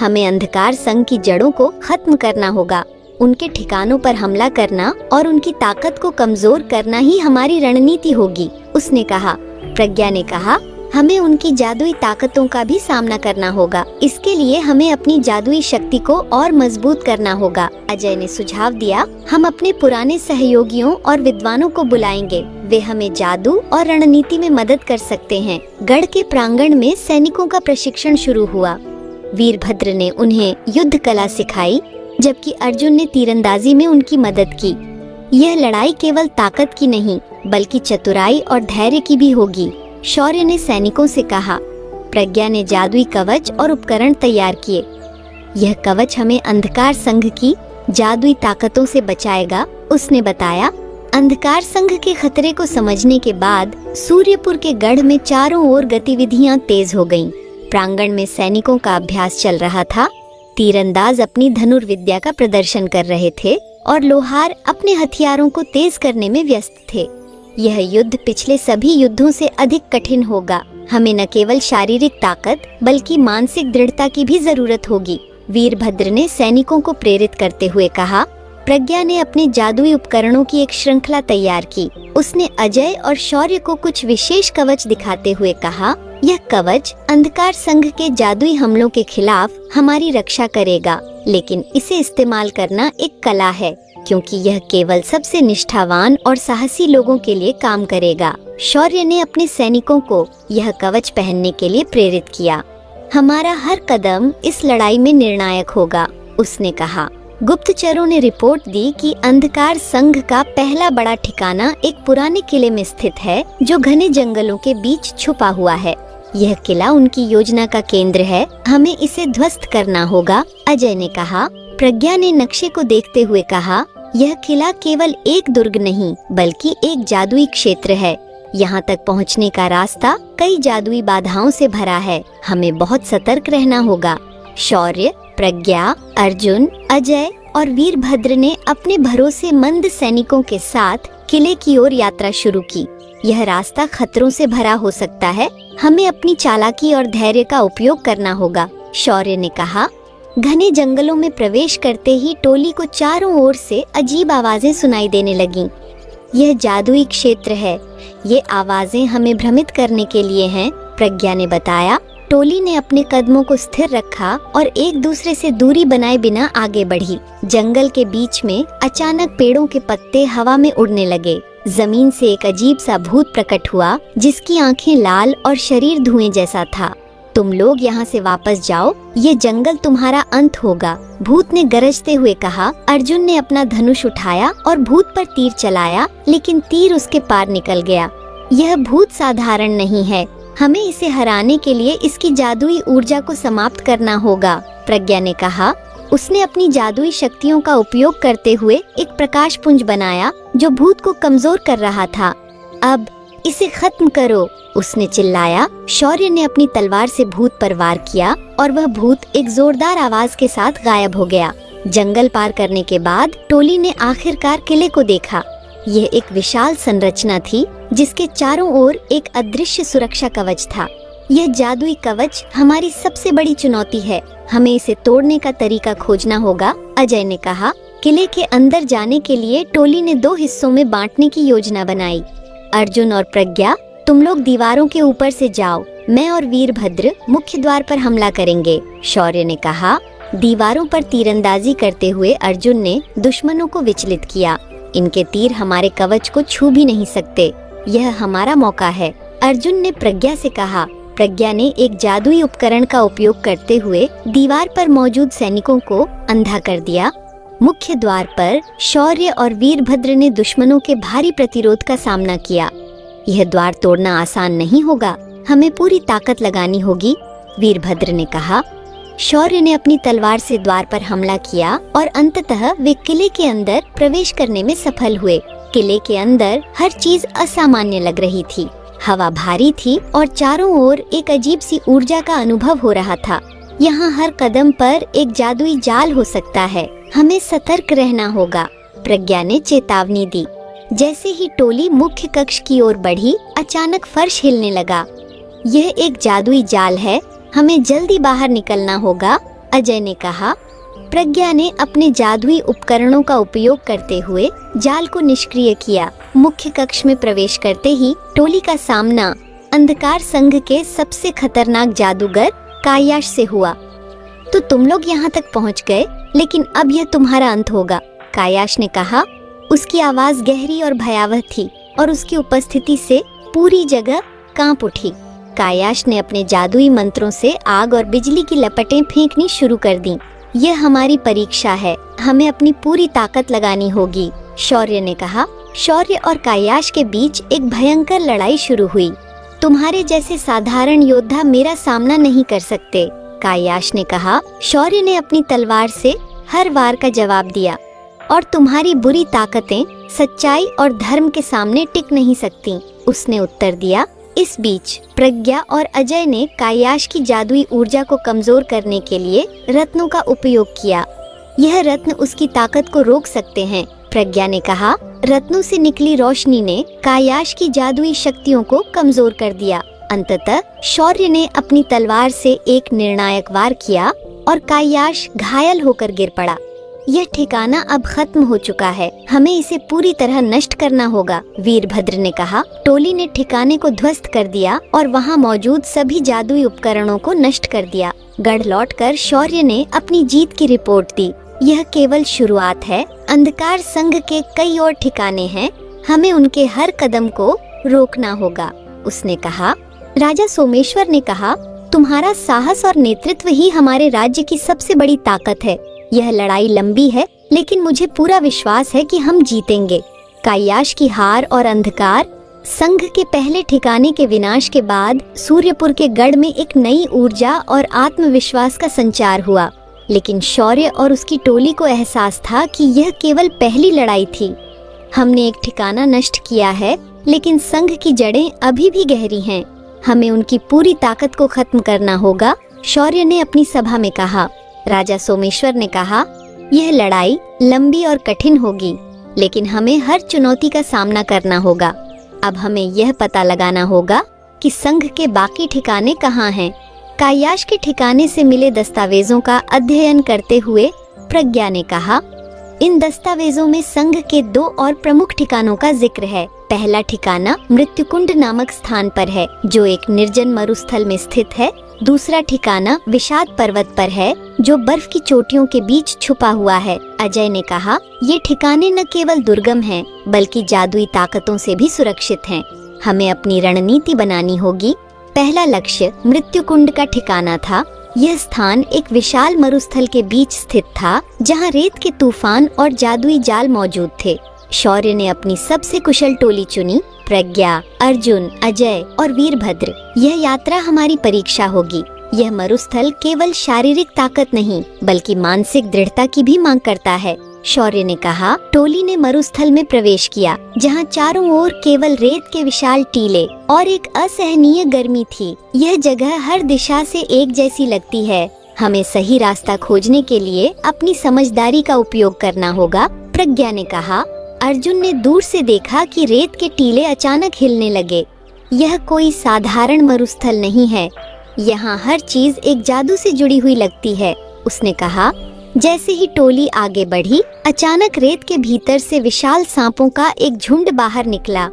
हमें अंधकार संघ की जड़ों को खत्म करना होगा। उनके ठिकानों पर हमला करना और उनकी ताकत को कमजोर करना ही हमारी रणनीति होगी, उसने कहा। प्रज्ञा ने कहा, हमें उनकी जादुई ताकतों का भी सामना करना होगा। इसके लिए हमें अपनी जादुई शक्ति को और मजबूत करना होगा, अजय ने सुझाव दिया। हम अपने पुराने सहयोगियों और विद्वानों को बुलाएंगे। वे हमें जादू और रणनीति में मदद कर सकते हैं। गढ़ के प्रांगण में सैनिकों का प्रशिक्षण शुरू हुआ। वीरभद्र ने उन्हें युद्ध कला सिखाई, जबकि अर्जुन ने तीरंदाजी में उनकी मदद की। यह लड़ाई केवल ताकत की नहीं बल्कि चतुराई और धैर्य की भी होगी, शौर्य ने सैनिकों से कहा। प्रज्ञा ने जादुई कवच और उपकरण तैयार किए। यह कवच हमें अंधकार संघ की जादुई ताकतों से बचाएगा, उसने बताया। अंधकार संघ के खतरे को समझने के बाद सूर्यपुर के गढ़ में चारों ओर गतिविधियां तेज हो गईं। प्रांगण में सैनिकों का अभ्यास चल रहा था। तीरंदाज अपनी धनुर्विद्या का प्रदर्शन कर रहे थे और लोहार अपने हथियारों को तेज करने में व्यस्त थे। यह युद्ध पिछले सभी युद्धों से अधिक कठिन होगा। हमें न केवल शारीरिक ताकत बल्कि मानसिक दृढ़ता की भी जरूरत होगी, वीरभद्र ने सैनिकों को प्रेरित करते हुए कहा। प्रज्ञा ने अपने जादुई उपकरणों की एक श्रृंखला तैयार की। उसने अजय और शौर्य को कुछ विशेष कवच दिखाते हुए कहा, यह कवच अंधकार संघ के जादुई हमलों के खिलाफ हमारी रक्षा करेगा, लेकिन इसे इस्तेमाल करना एक कला है, क्योंकि यह केवल सबसे निष्ठावान और साहसी लोगों के लिए काम करेगा। शौर्य ने अपने सैनिकों को यह कवच पहनने के लिए प्रेरित किया। हमारा हर कदम इस लड़ाई में निर्णायक होगा, उसने कहा। गुप्तचरों ने रिपोर्ट दी कि अंधकार संघ का पहला बड़ा ठिकाना एक पुराने किले में स्थित है, जो घने जंगलों के बीच छुपा हुआ है। यह किला उनकी योजना का केंद्र है। हमें इसे ध्वस्त करना होगा, अजय ने कहा। प्रज्ञा ने नक्शे को देखते हुए कहा, यह किला केवल एक दुर्ग नहीं बल्कि एक जादुई क्षेत्र है। यहाँ तक पहुँचने का रास्ता कई जादुई बाधाओं से भरा है। हमें बहुत सतर्क रहना होगा। शौर्य, प्रज्ञा, अर्जुन, अजय और वीरभद्र ने अपने भरोसेमंद सैनिकों के साथ किले की ओर यात्रा शुरू की। यह रास्ता खतरों से भरा हो सकता है। हमें अपनी चालाकी और धैर्य का उपयोग करना होगा, शौर्य ने कहा। घने जंगलों में प्रवेश करते ही टोली को चारों ओर से अजीब आवाजें सुनाई देने लगीं। यह जादुई क्षेत्र है। ये आवाजें हमें भ्रमित करने के लिए हैं, प्रज्ञा ने बताया। टोली ने अपने कदमों को स्थिर रखा और एक दूसरे से दूरी बनाए बिना आगे बढ़ी। जंगल के बीच में अचानक पेड़ों के पत्ते हवा में उड़ने लगे। जमीन से एक अजीब सा भूत प्रकट हुआ, जिसकी आंखें लाल और शरीर धुएं जैसा था। तुम लोग यहाँ से वापस जाओ, ये जंगल तुम्हारा अंत होगा, भूत ने गरजते हुए कहा। अर्जुन ने अपना धनुष उठाया और भूत पर तीर चलाया, लेकिन तीर उसके पार निकल गया। यह भूत साधारण नहीं है। हमें इसे हराने के लिए इसकी जादुई ऊर्जा को समाप्त करना होगा, प्रज्ञा ने कहा। उसने अपनी जादुई शक्तियों का उपयोग करते हुए एक प्रकाश पुंज बनाया जो भूत को कमजोर कर रहा था। अब इसे खत्म करो, उसने चिल्लाया। शौर्य ने अपनी तलवार से भूत पर वार किया और वह भूत एक जोरदार आवाज के साथ गायब हो गया। जंगल पार करने के बाद टोली ने आखिरकार किले को देखा। यह एक विशाल संरचना थी जिसके चारों ओर एक अदृश्य सुरक्षा कवच था। यह जादुई कवच हमारी सबसे बड़ी चुनौती है, हमें इसे तोड़ने का तरीका खोजना होगा, अजय ने कहा। किले के अंदर जाने के लिए टोली ने 2 हिस्सों में बांटने की योजना बनाई। अर्जुन और प्रज्ञा, तुम लोग दीवारों के ऊपर से जाओ, मैं और वीरभद्र मुख्य द्वार पर हमला करेंगे, शौर्य ने कहा। दीवारों पर तीरंदाजी करते हुए अर्जुन ने दुश्मनों को विचलित किया। इनके तीर हमारे कवच को छू भी नहीं सकते, यह हमारा मौका है, अर्जुन ने प्रज्ञा से कहा। प्रज्ञा ने एक जादुई उपकरण का उपयोग करते हुए दीवार पर मौजूद सैनिकों को अंधा कर दिया। मुख्य द्वार पर शौर्य और वीरभद्र ने दुश्मनों के भारी प्रतिरोध का सामना किया। यह द्वार तोड़ना आसान नहीं होगा, हमें पूरी ताकत लगानी होगी, वीरभद्र ने कहा। शौर्य ने अपनी तलवार से द्वार पर हमला किया और अंततः वे किले के अंदर प्रवेश करने में सफल हुए। किले के अंदर हर चीज असामान्य लग रही थी। हवा भारी थी और चारों ओर एक अजीब सी ऊर्जा का अनुभव हो रहा था। यहाँ हर कदम पर एक जादुई जाल हो सकता है, हमें सतर्क रहना होगा, प्रज्ञा ने चेतावनी दी। जैसे ही टोली मुख्य कक्ष की ओर बढ़ी, अचानक फर्श हिलने लगा। यह एक जादुई जाल है, हमें जल्दी बाहर निकलना होगा, अजय ने कहा। प्रज्ञा ने अपने जादुई उपकरणों का उपयोग करते हुए जाल को निष्क्रिय किया। मुख्य कक्ष में प्रवेश करते ही टोली का सामना अंधकार संघ के सबसे खतरनाक जादूगर कायाश से हुआ। तो तुम लोग यहाँ तक पहुँच गए, लेकिन अब यह तुम्हारा अंत होगा, कायाश ने कहा। उसकी आवाज गहरी और भयावह थी और उसकी उपस्थिति से पूरी जगह कांप उठी। कायाश ने अपने जादुई मंत्रों से आग और बिजली की लपटें फेंकनी शुरू कर दी। यह हमारी परीक्षा है, हमें अपनी पूरी ताकत लगानी होगी, शौर्य ने कहा। शौर्य और कायाश के बीच एक भयंकर लड़ाई शुरू हुई। तुम्हारे जैसे साधारण योद्धा मेरा सामना नहीं कर सकते, कायाश ने कहा। शौर्य ने अपनी तलवार से हर वार का जवाब दिया। और तुम्हारी बुरी ताकतें सच्चाई और धर्म के सामने टिक नहीं सकती, उसने उत्तर दिया। इस बीच प्रज्ञा और अजय ने कायाश की जादुई ऊर्जा को कमजोर करने के लिए रत्नों का उपयोग किया। यह रत्न उसकी ताकत को रोक सकते हैं, प्रज्ञा ने कहा। रत्नों से निकली रोशनी ने कायाश की जादुई शक्तियों को कमजोर कर दिया। अंततः शौर्य ने अपनी तलवार से एक निर्णायक वार किया और कायाश घायल होकर गिर पड़ा। यह ठिकाना अब खत्म हो चुका है, हमें इसे पूरी तरह नष्ट करना होगा, वीरभद्र ने कहा। टोली ने ठिकाने को ध्वस्त कर दिया और वहां मौजूद सभी जादुई उपकरणों को नष्ट कर दिया। गढ़ लौटकर शौर्य ने अपनी जीत की रिपोर्ट दी। यह केवल शुरुआत है, अंधकार संघ के कई और ठिकाने हैं, हमें उनके हर कदम को रोकना होगा, उसने कहा। राजा सोमेश्वर ने कहा, तुम्हारा साहस और नेतृत्व ही हमारे राज्य की सबसे बड़ी ताकत है। यह लड़ाई लंबी है, लेकिन मुझे पूरा विश्वास है कि हम जीतेंगे। कायाश की हार और अंधकार संघ के पहले ठिकाने के विनाश के बाद सूर्यपुर के गढ़ में एक नई ऊर्जा और आत्मविश्वास का संचार हुआ। लेकिन शौर्य और उसकी टोली को एहसास था कि यह केवल पहली लड़ाई थी। हमने एक ठिकाना नष्ट किया है, लेकिन संघ की जड़ें अभी भी गहरी हैं। हमें उनकी पूरी ताकत को खत्म करना होगा, शौर्य ने अपनी सभा में कहा। राजा सोमेश्वर ने कहा, यह लड़ाई लंबी और कठिन होगी, लेकिन हमें हर चुनौती का सामना करना होगा। अब हमें यह पता लगाना होगा कि संघ के बाकी ठिकाने कहाँ हैं। कायाश के ठिकाने से मिले दस्तावेजों का अध्ययन करते हुए प्रज्ञा ने कहा, इन दस्तावेजों में संघ के 2 और प्रमुख ठिकानों का जिक्र है। पहला ठिकाना मृत्युकुंड नामक स्थान पर है, जो एक निर्जन मरुस्थल में स्थित है। दूसरा ठिकाना विषाद पर्वत पर है, जो बर्फ की चोटियों के बीच छुपा हुआ है, अजय ने कहा। ये ठिकाने न केवल दुर्गम हैं, बल्कि जादुई ताकतों से भी सुरक्षित हैं। हमें अपनी रणनीति बनानी होगी। पहला लक्ष्य मृत्युकुंड का ठिकाना था। यह स्थान एक विशाल मरुस्थल के बीच स्थित था, जहां रेत के तूफान और जादुई जाल मौजूद थे। शौर्य ने अपनी सबसे कुशल टोली चुनी, प्रज्ञा, अर्जुन, अजय और वीरभद्र। यह यात्रा हमारी परीक्षा होगी। यह मरुस्थल केवल शारीरिक ताकत नहीं बल्कि मानसिक दृढ़ता की भी मांग करता है। शौर्य ने कहा। टोली ने मरुस्थल में प्रवेश किया, जहाँ चारों ओर केवल रेत के विशाल टीले और एक असहनीय गर्मी थी। यह जगह हर दिशा से एक जैसी लगती है। हमें सही रास्ता खोजने के लिए अपनी समझदारी का उपयोग करना होगा, प्रज्ञा ने कहा। अर्जुन ने दूर से देखा कि रेत के टीले अचानक हिलने लगे। यह कोई साधारण मरुस्थल नहीं है, यहाँ हर चीज एक जादू से जुड़ी हुई लगती है, उसने कहा। जैसे ही टोली आगे बढ़ी, अचानक रेत के भीतर से विशाल सांपों का एक झुंड बाहर निकला।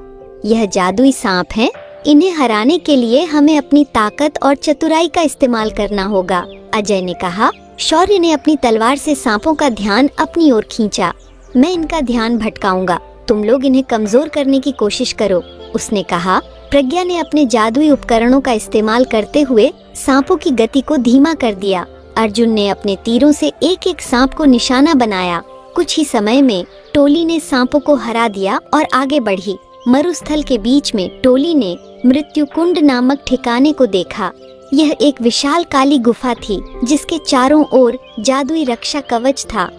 यह जादुई सांप हैं। इन्हें हराने के लिए हमें अपनी ताकत और चतुराई का इस्तेमाल करना होगा, अजय ने कहा। शौर्य ने अपनी तलवार से सांपों का ध्यान अपनी ओर खींचा। मैं इनका ध्यान भटकाऊंगा, तुम लोग इन्हें कमजोर करने की कोशिश करो, उसने कहा। प्रज्ञा ने अपने जादुई उपकरणों का इस्तेमाल करते हुए सांपों की गति को धीमा कर दिया। अर्जुन ने अपने तीरों से एक एक सांप को निशाना बनाया। कुछ ही समय में टोली ने सांपों को हरा दिया और आगे बढ़ी। मरुस्थल के बीच में टोली ने मृत्यु कुंड नामक ठिकाने को देखा। यह एक विशाल काली गुफा थी, जिसके चारों ओर जादुई रक्षा कवच था।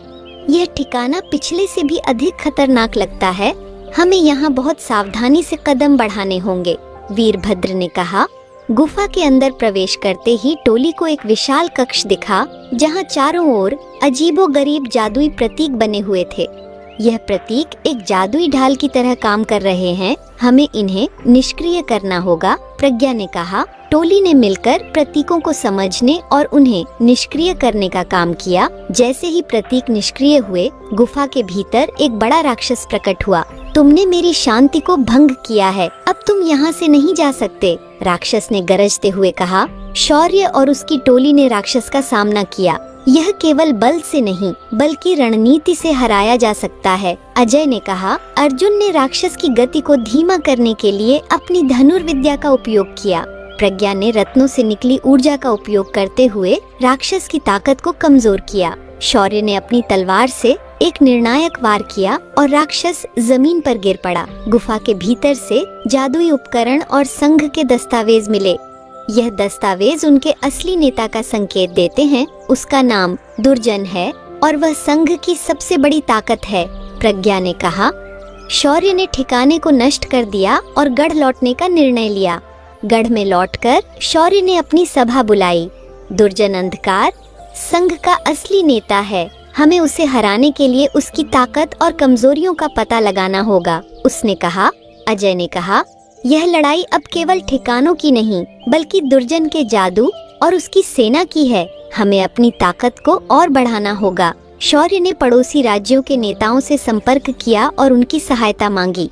यह ठिकाना पिछले से भी अधिक खतरनाक लगता है। हमें यहाँ बहुत सावधानी से कदम बढ़ाने होंगे, वीरभद्र ने कहा। गुफा के अंदर प्रवेश करते ही टोली को एक विशाल कक्ष दिखा, जहाँ चारों ओर अजीबोगरीब जादुई प्रतीक बने हुए थे। यह प्रतीक एक जादुई ढाल की तरह काम कर रहे हैं। हमें इन्हें निष्क्रिय करना होगा, प्रज्ञा ने कहा। टोली ने मिलकर प्रतीकों को समझने और उन्हें निष्क्रिय करने का काम किया। जैसे ही प्रतीक निष्क्रिय हुए, गुफा के भीतर एक बड़ा राक्षस प्रकट हुआ। तुमने मेरी शांति को भंग किया है, अब तुम यहाँ से नहीं जा सकते, राक्षस ने गरजते हुए कहा। शौर्य और उसकी टोली ने राक्षस का सामना किया। यह केवल बल से नहीं बल्कि रणनीति से हराया जा सकता है, अजय ने कहा। अर्जुन ने राक्षस की गति को धीमा करने के लिए अपनी धनुर्विद्या का उपयोग किया। प्रज्ञा ने रत्नों से निकली ऊर्जा का उपयोग करते हुए राक्षस की ताकत को कमजोर किया। शौर्य ने अपनी तलवार से एक निर्णायक वार किया और राक्षस जमीन पर गिर पड़ा। गुफा के भीतर से जादुई उपकरण और संघ के दस्तावेज मिले। यह दस्तावेज उनके असली नेता का संकेत देते हैं। उसका नाम दुर्जन है और वह संघ की सबसे बड़ी ताकत है, प्रज्ञा ने कहा। शौर्य ने ठिकाने को नष्ट कर दिया और गढ़ लौटने का निर्णय लिया। गढ़ में लौटकर शौर्य ने अपनी सभा बुलाई। दुर्जन अंधकार संघ का असली नेता है। हमें उसे हराने के लिए उसकी ताकत और कमजोरियों का पता लगाना होगा, उसने कहा। अजय ने कहा, यह लड़ाई अब केवल ठिकानों की नहीं बल्कि दुर्जन के जादू और उसकी सेना की है। हमें अपनी ताकत को और बढ़ाना होगा। शौर्य ने पड़ोसी राज्यों के नेताओं से संपर्क किया और उनकी सहायता मांगी।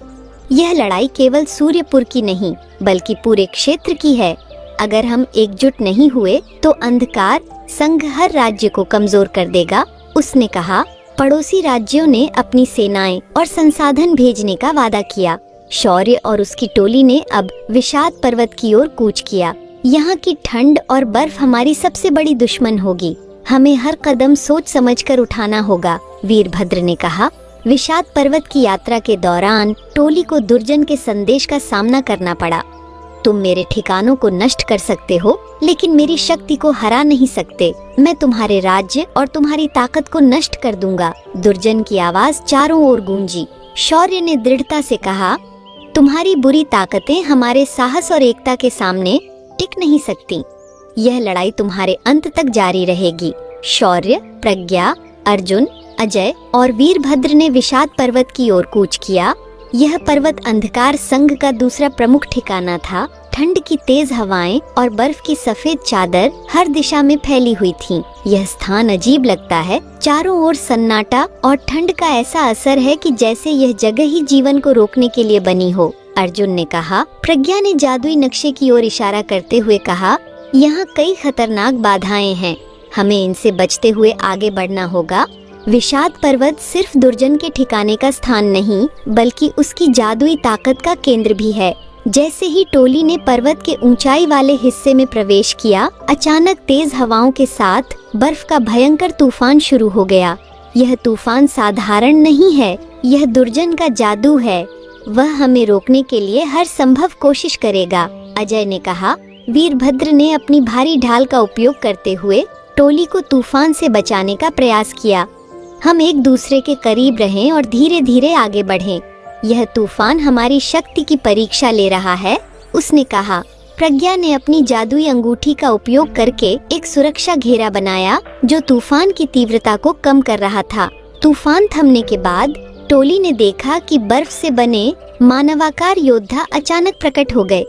यह लड़ाई केवल सूर्यपुर की नहीं बल्कि पूरे क्षेत्र की है। अगर हम एकजुट नहीं हुए तो अंधकार संघ हर राज्य को कमजोर कर देगा, उसने कहा। पड़ोसी राज्यों ने अपनी सेनाएं और संसाधन भेजने का वादा किया। शौर्य और उसकी टोली ने अब विषाद पर्वत की ओर कूच किया। यहाँ की ठंड और बर्फ हमारी सबसे बड़ी दुश्मन होगी। हमें हर कदम सोच समझकर उठाना होगा, वीरभद्र ने कहा। विषाद पर्वत की यात्रा के दौरान टोली को दुर्जन के संदेश का सामना करना पड़ा। तुम मेरे ठिकानों को नष्ट कर सकते हो लेकिन मेरी शक्ति को हरा नहीं सकते। मैं तुम्हारे राज्य और तुम्हारी ताकत को नष्ट कर दूंगा। दुर्जन की आवाज चारों ओर गूंजी। शौर्य ने दृढ़ता से कहा, तुम्हारी बुरी ताकतें हमारे साहस और एकता के सामने टिक नहीं सकती। यह लड़ाई तुम्हारे अंत तक जारी रहेगी। शौर्य, प्रज्ञा, अर्जुन, अजय और वीरभद्र ने विषाद पर्वत की ओर कूच किया। यह पर्वत अंधकार संघ का दूसरा प्रमुख ठिकाना था। ठंड की तेज हवाएं और बर्फ की सफेद चादर हर दिशा में फैली हुई थीं। यह स्थान अजीब लगता है। चारों ओर सन्नाटा और ठंड का ऐसा असर है कि जैसे यह जगह ही जीवन को रोकने के लिए बनी हो, अर्जुन ने कहा। प्रज्ञा ने जादुई नक्शे की ओर इशारा करते हुए कहा, यहाँ कई खतरनाक बाधाएं हैं, हमें इनसे बचते हुए आगे बढ़ना होगा। विषाद पर्वत सिर्फ दुर्जन के ठिकाने का स्थान नहीं बल्कि उसकी जादुई ताकत का केंद्र भी है। जैसे ही टोली ने पर्वत के ऊंचाई वाले हिस्से में प्रवेश किया, अचानक तेज हवाओं के साथ बर्फ का भयंकर तूफान शुरू हो गया। यह तूफान साधारण नहीं है, यह दुर्जन का जादू है। वह हमें रोकने के लिए हर संभव कोशिश करेगा, अजय ने कहा। वीरभद्र ने अपनी भारी ढाल का उपयोग करते हुए टोली को तूफान से बचाने का प्रयास किया। हम एक दूसरे के करीब रहें और धीरे धीरे आगे बढ़ें। यह तूफान हमारी शक्ति की परीक्षा ले रहा है, उसने कहा। प्रज्ञा ने अपनी जादुई अंगूठी का उपयोग करके एक सुरक्षा घेरा बनाया जो तूफान की तीव्रता को कम कर रहा था। तूफान थमने के बाद टोली ने देखा कि बर्फ से बने मानवाकार योद्धा अचानक प्रकट हो गए।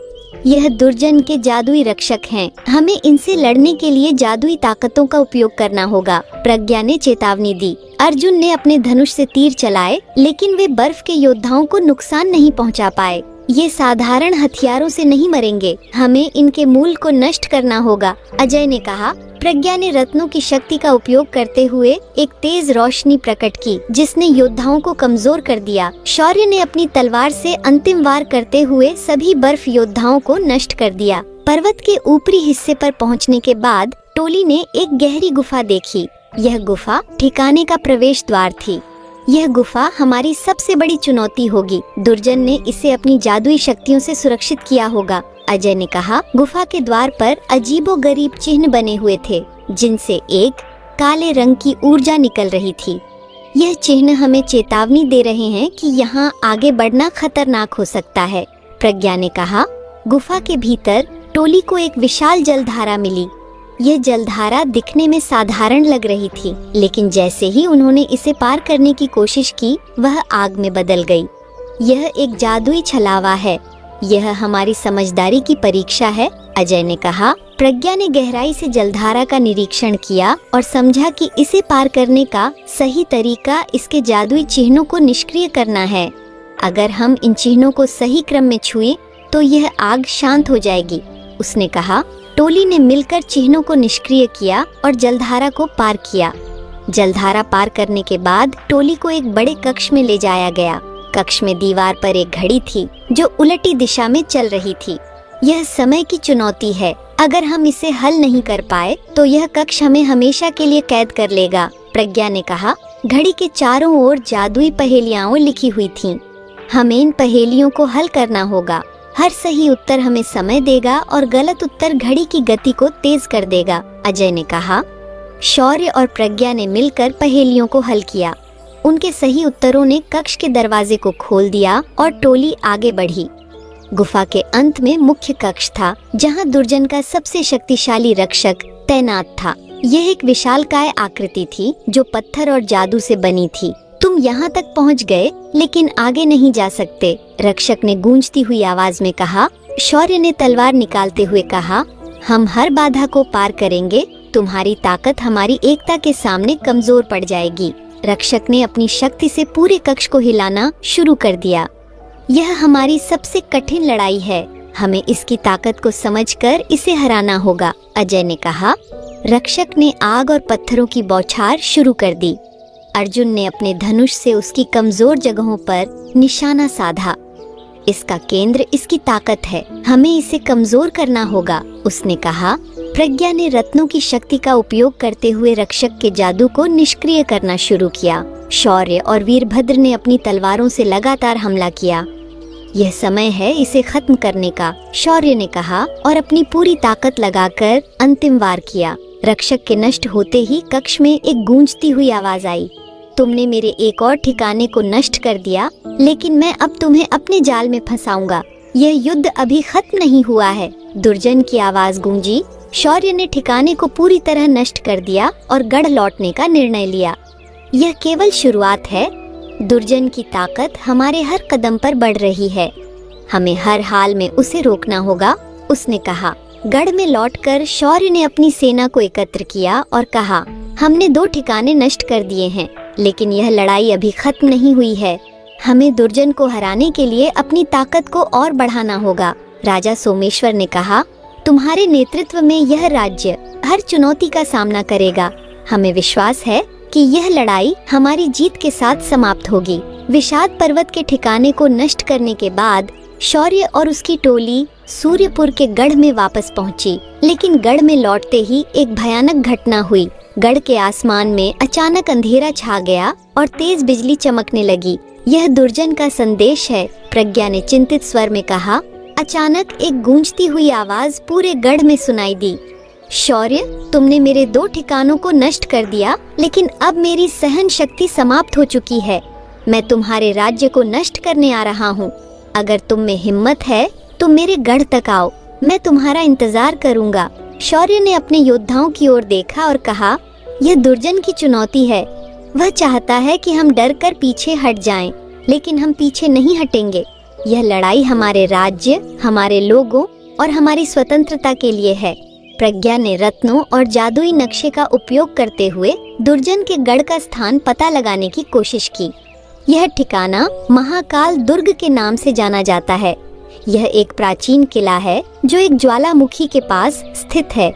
यह दुर्जन के जादुई रक्षक हैं। हमें इनसे लड़ने के लिए जादुई ताकतों का उपयोग करना होगा, प्रज्ञा ने चेतावनी दी। अर्जुन ने अपने धनुष से तीर चलाए, लेकिन वे बर्फ के योद्धाओं को नुकसान नहीं पहुंचा पाए। ये साधारण हथियारों से नहीं मरेंगे, हमें इनके मूल को नष्ट करना होगा, अजय ने कहा। प्रज्ञा ने रत्नों की शक्ति का उपयोग करते हुए एक तेज रोशनी प्रकट की जिसने योद्धाओं को कमजोर कर दिया। शौर्य ने अपनी तलवार से अंतिम वार करते हुए सभी बर्फ योद्धाओं को नष्ट कर दिया। पर्वत के ऊपरी हिस्से पर पहुंचने के बाद टोली ने एक गहरी गुफा देखी। यह गुफा ठिकाने का प्रवेश द्वार थी। यह गुफा हमारी सबसे बड़ी चुनौती होगी। दुर्जन ने इसे अपनी जादुई शक्तियों से सुरक्षित किया होगा, अजय ने कहा। गुफा के द्वार पर अजीबोगरीब चिन्ह बने हुए थे जिनसे एक काले रंग की ऊर्जा निकल रही थी। यह चिन्ह हमें चेतावनी दे रहे हैं कि यहाँ आगे बढ़ना खतरनाक हो सकता है, प्रज्ञा ने कहा। गुफा के भीतर टोली को एक विशाल जलधारा मिली। यह जलधारा दिखने में साधारण लग रही थी, लेकिन जैसे ही उन्होंने इसे पार करने की कोशिश की, वह आग में बदल गई। यह एक जादुई छलावा है। यह हमारी समझदारी की परीक्षा है, अजय ने कहा। प्रज्ञा ने गहराई से जलधारा का निरीक्षण किया और समझा कि इसे पार करने का सही तरीका इसके जादुई चिन्हों को निष्क्रिय करना है। अगर हम इन चिन्हों को सही क्रम में छुएं, तो यह आग शांत हो जाएगी, उसने कहा। टोली ने मिलकर चिन्हों को निष्क्रिय किया और जलधारा को पार किया। जलधारा पार करने के बाद टोली को एक बड़े कक्ष में ले जाया गया। कक्ष में दीवार पर एक घड़ी थी जो उलटी दिशा में चल रही थी। यह समय की चुनौती है। अगर हम इसे हल नहीं कर पाए तो यह कक्ष हमें हमेशा के लिए कैद कर लेगा, प्रज्ञा ने कहा। घड़ी के चारों ओर जादुई पहेलियां लिखी हुई थीं। हमें इन पहेलियों को हल करना होगा। हर सही उत्तर हमें समय देगा और गलत उत्तर घड़ी की गति को तेज कर देगा, अजय ने कहा। शौर्य और प्रज्ञा ने मिलकर पहेलियों को हल किया। उनके सही उत्तरों ने कक्ष के दरवाजे को खोल दिया और टोली आगे बढ़ी। गुफा के अंत में मुख्य कक्ष था जहां दुर्जन का सबसे शक्तिशाली रक्षक तैनात था। यह एक विशालकाय आकृति थी जो पत्थर और जादू से बनी थी। तुम यहाँ तक पहुँच गए लेकिन आगे नहीं जा सकते, रक्षक ने गूंजती हुई आवाज में कहा। शौर्य ने तलवार निकालते हुए कहा, हम हर बाधा को पार करेंगे। तुम्हारी ताकत हमारी एकता के सामने कमजोर पड़ जाएगी। रक्षक ने अपनी शक्ति से पूरे कक्ष को हिलाना शुरू कर दिया। यह हमारी सबसे कठिन लड़ाई है। हमें इसकी ताकत को समझकर इसे हराना होगा, अजय ने कहा। रक्षक ने आग और पत्थरों की बौछार शुरू कर दी। अर्जुन ने अपने धनुष से उसकी कमजोर जगहों पर निशाना साधा। इसका केंद्र इसकी ताकत है, हमें इसे कमजोर करना होगा, उसने कहा। प्रज्ञा ने रत्नों की शक्ति का उपयोग करते हुए रक्षक के जादू को निष्क्रिय करना शुरू किया। शौर्य और वीरभद्र ने अपनी तलवारों से लगातार हमला किया। यह समय है इसे खत्म करने का, शौर्य ने कहा और अपनी पूरी ताकत लगाकर अंतिम वार किया। रक्षक के नष्ट होते ही कक्ष में एक गूंजती हुई आवाज आई, तुमने मेरे एक और ठिकाने को नष्ट कर दिया, लेकिन मैं अब तुम्हें अपने जाल में फंसाऊंगा। यह युद्ध अभी खत्म नहीं हुआ है, दुर्जन की आवाज गूंजी। शौर्य ने ठिकाने को पूरी तरह नष्ट कर दिया और गढ़ लौटने का निर्णय लिया। यह केवल शुरुआत है। दुर्जन की ताकत हमारे हर कदम पर बढ़ रही है। हमें हर हाल में उसे रोकना होगा, उसने कहा। गढ़ में लौटकर शौर्य ने अपनी सेना को एकत्र किया और कहा, हमने 2 ठिकाने नष्ट कर दिए हैं, लेकिन यह लड़ाई अभी खत्म नहीं हुई है। हमें दुर्जन को हराने के लिए अपनी ताकत को और बढ़ाना होगा। राजा सोमेश्वर ने कहा, तुम्हारे नेतृत्व में यह राज्य हर चुनौती का सामना करेगा। हमें विश्वास है कि यह लड़ाई हमारी जीत के साथ समाप्त होगी। विषाद पर्वत के ठिकाने को नष्ट करने के बाद शौर्य और उसकी टोली सूर्यपुर के गढ़ में वापस पहुंची, लेकिन गढ़ में लौटते ही एक भयानक घटना हुई। गढ़ के आसमान में अचानक अंधेरा छा गया और तेज बिजली चमकने लगी। यह दुर्जन का संदेश है, प्रज्ञा ने चिंतित स्वर में कहा। अचानक एक गूंजती हुई आवाज पूरे गढ़ में सुनाई दी। शौर्य, तुमने मेरे 2 ठिकानों को नष्ट कर दिया, लेकिन अब मेरी सहन शक्ति समाप्त हो चुकी है। मैं तुम्हारे राज्य को नष्ट करने आ रहा हूँ। अगर तुम में हिम्मत है तो मेरे गढ़ तक आओ, मैं तुम्हारा इंतजार करूँगा। शौर्य ने अपने योद्धाओं की ओर देखा और कहा, यह दुर्जन की चुनौती है। वह चाहता है कि हम डर कर पीछे हट जाएं, लेकिन हम पीछे नहीं हटेंगे। यह लड़ाई हमारे राज्य, हमारे लोगों और हमारी स्वतंत्रता के लिए है। प्रज्ञा ने रत्नों और जादुई नक्शे का उपयोग करते हुए दुर्जन के गढ़ का स्थान पता लगाने की कोशिश की। यह ठिकाना महाकाल दुर्ग के नाम से जाना जाता है। यह एक प्राचीन किला है जो एक ज्वालामुखी के पास स्थित है।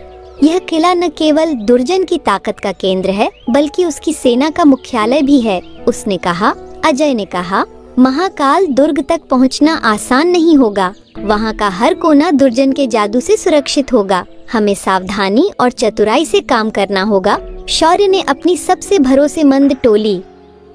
यह किला न केवल दुर्जन की ताकत का केंद्र है, बल्कि उसकी सेना का मुख्यालय भी है, उसने कहा। अजय ने कहा, महाकाल दुर्ग तक पहुंचना आसान नहीं होगा। वहां का हर कोना दुर्जन के जादू से सुरक्षित होगा। हमें सावधानी और चतुराई से काम करना होगा। शौर्य ने अपनी सबसे भरोसेमंद टोली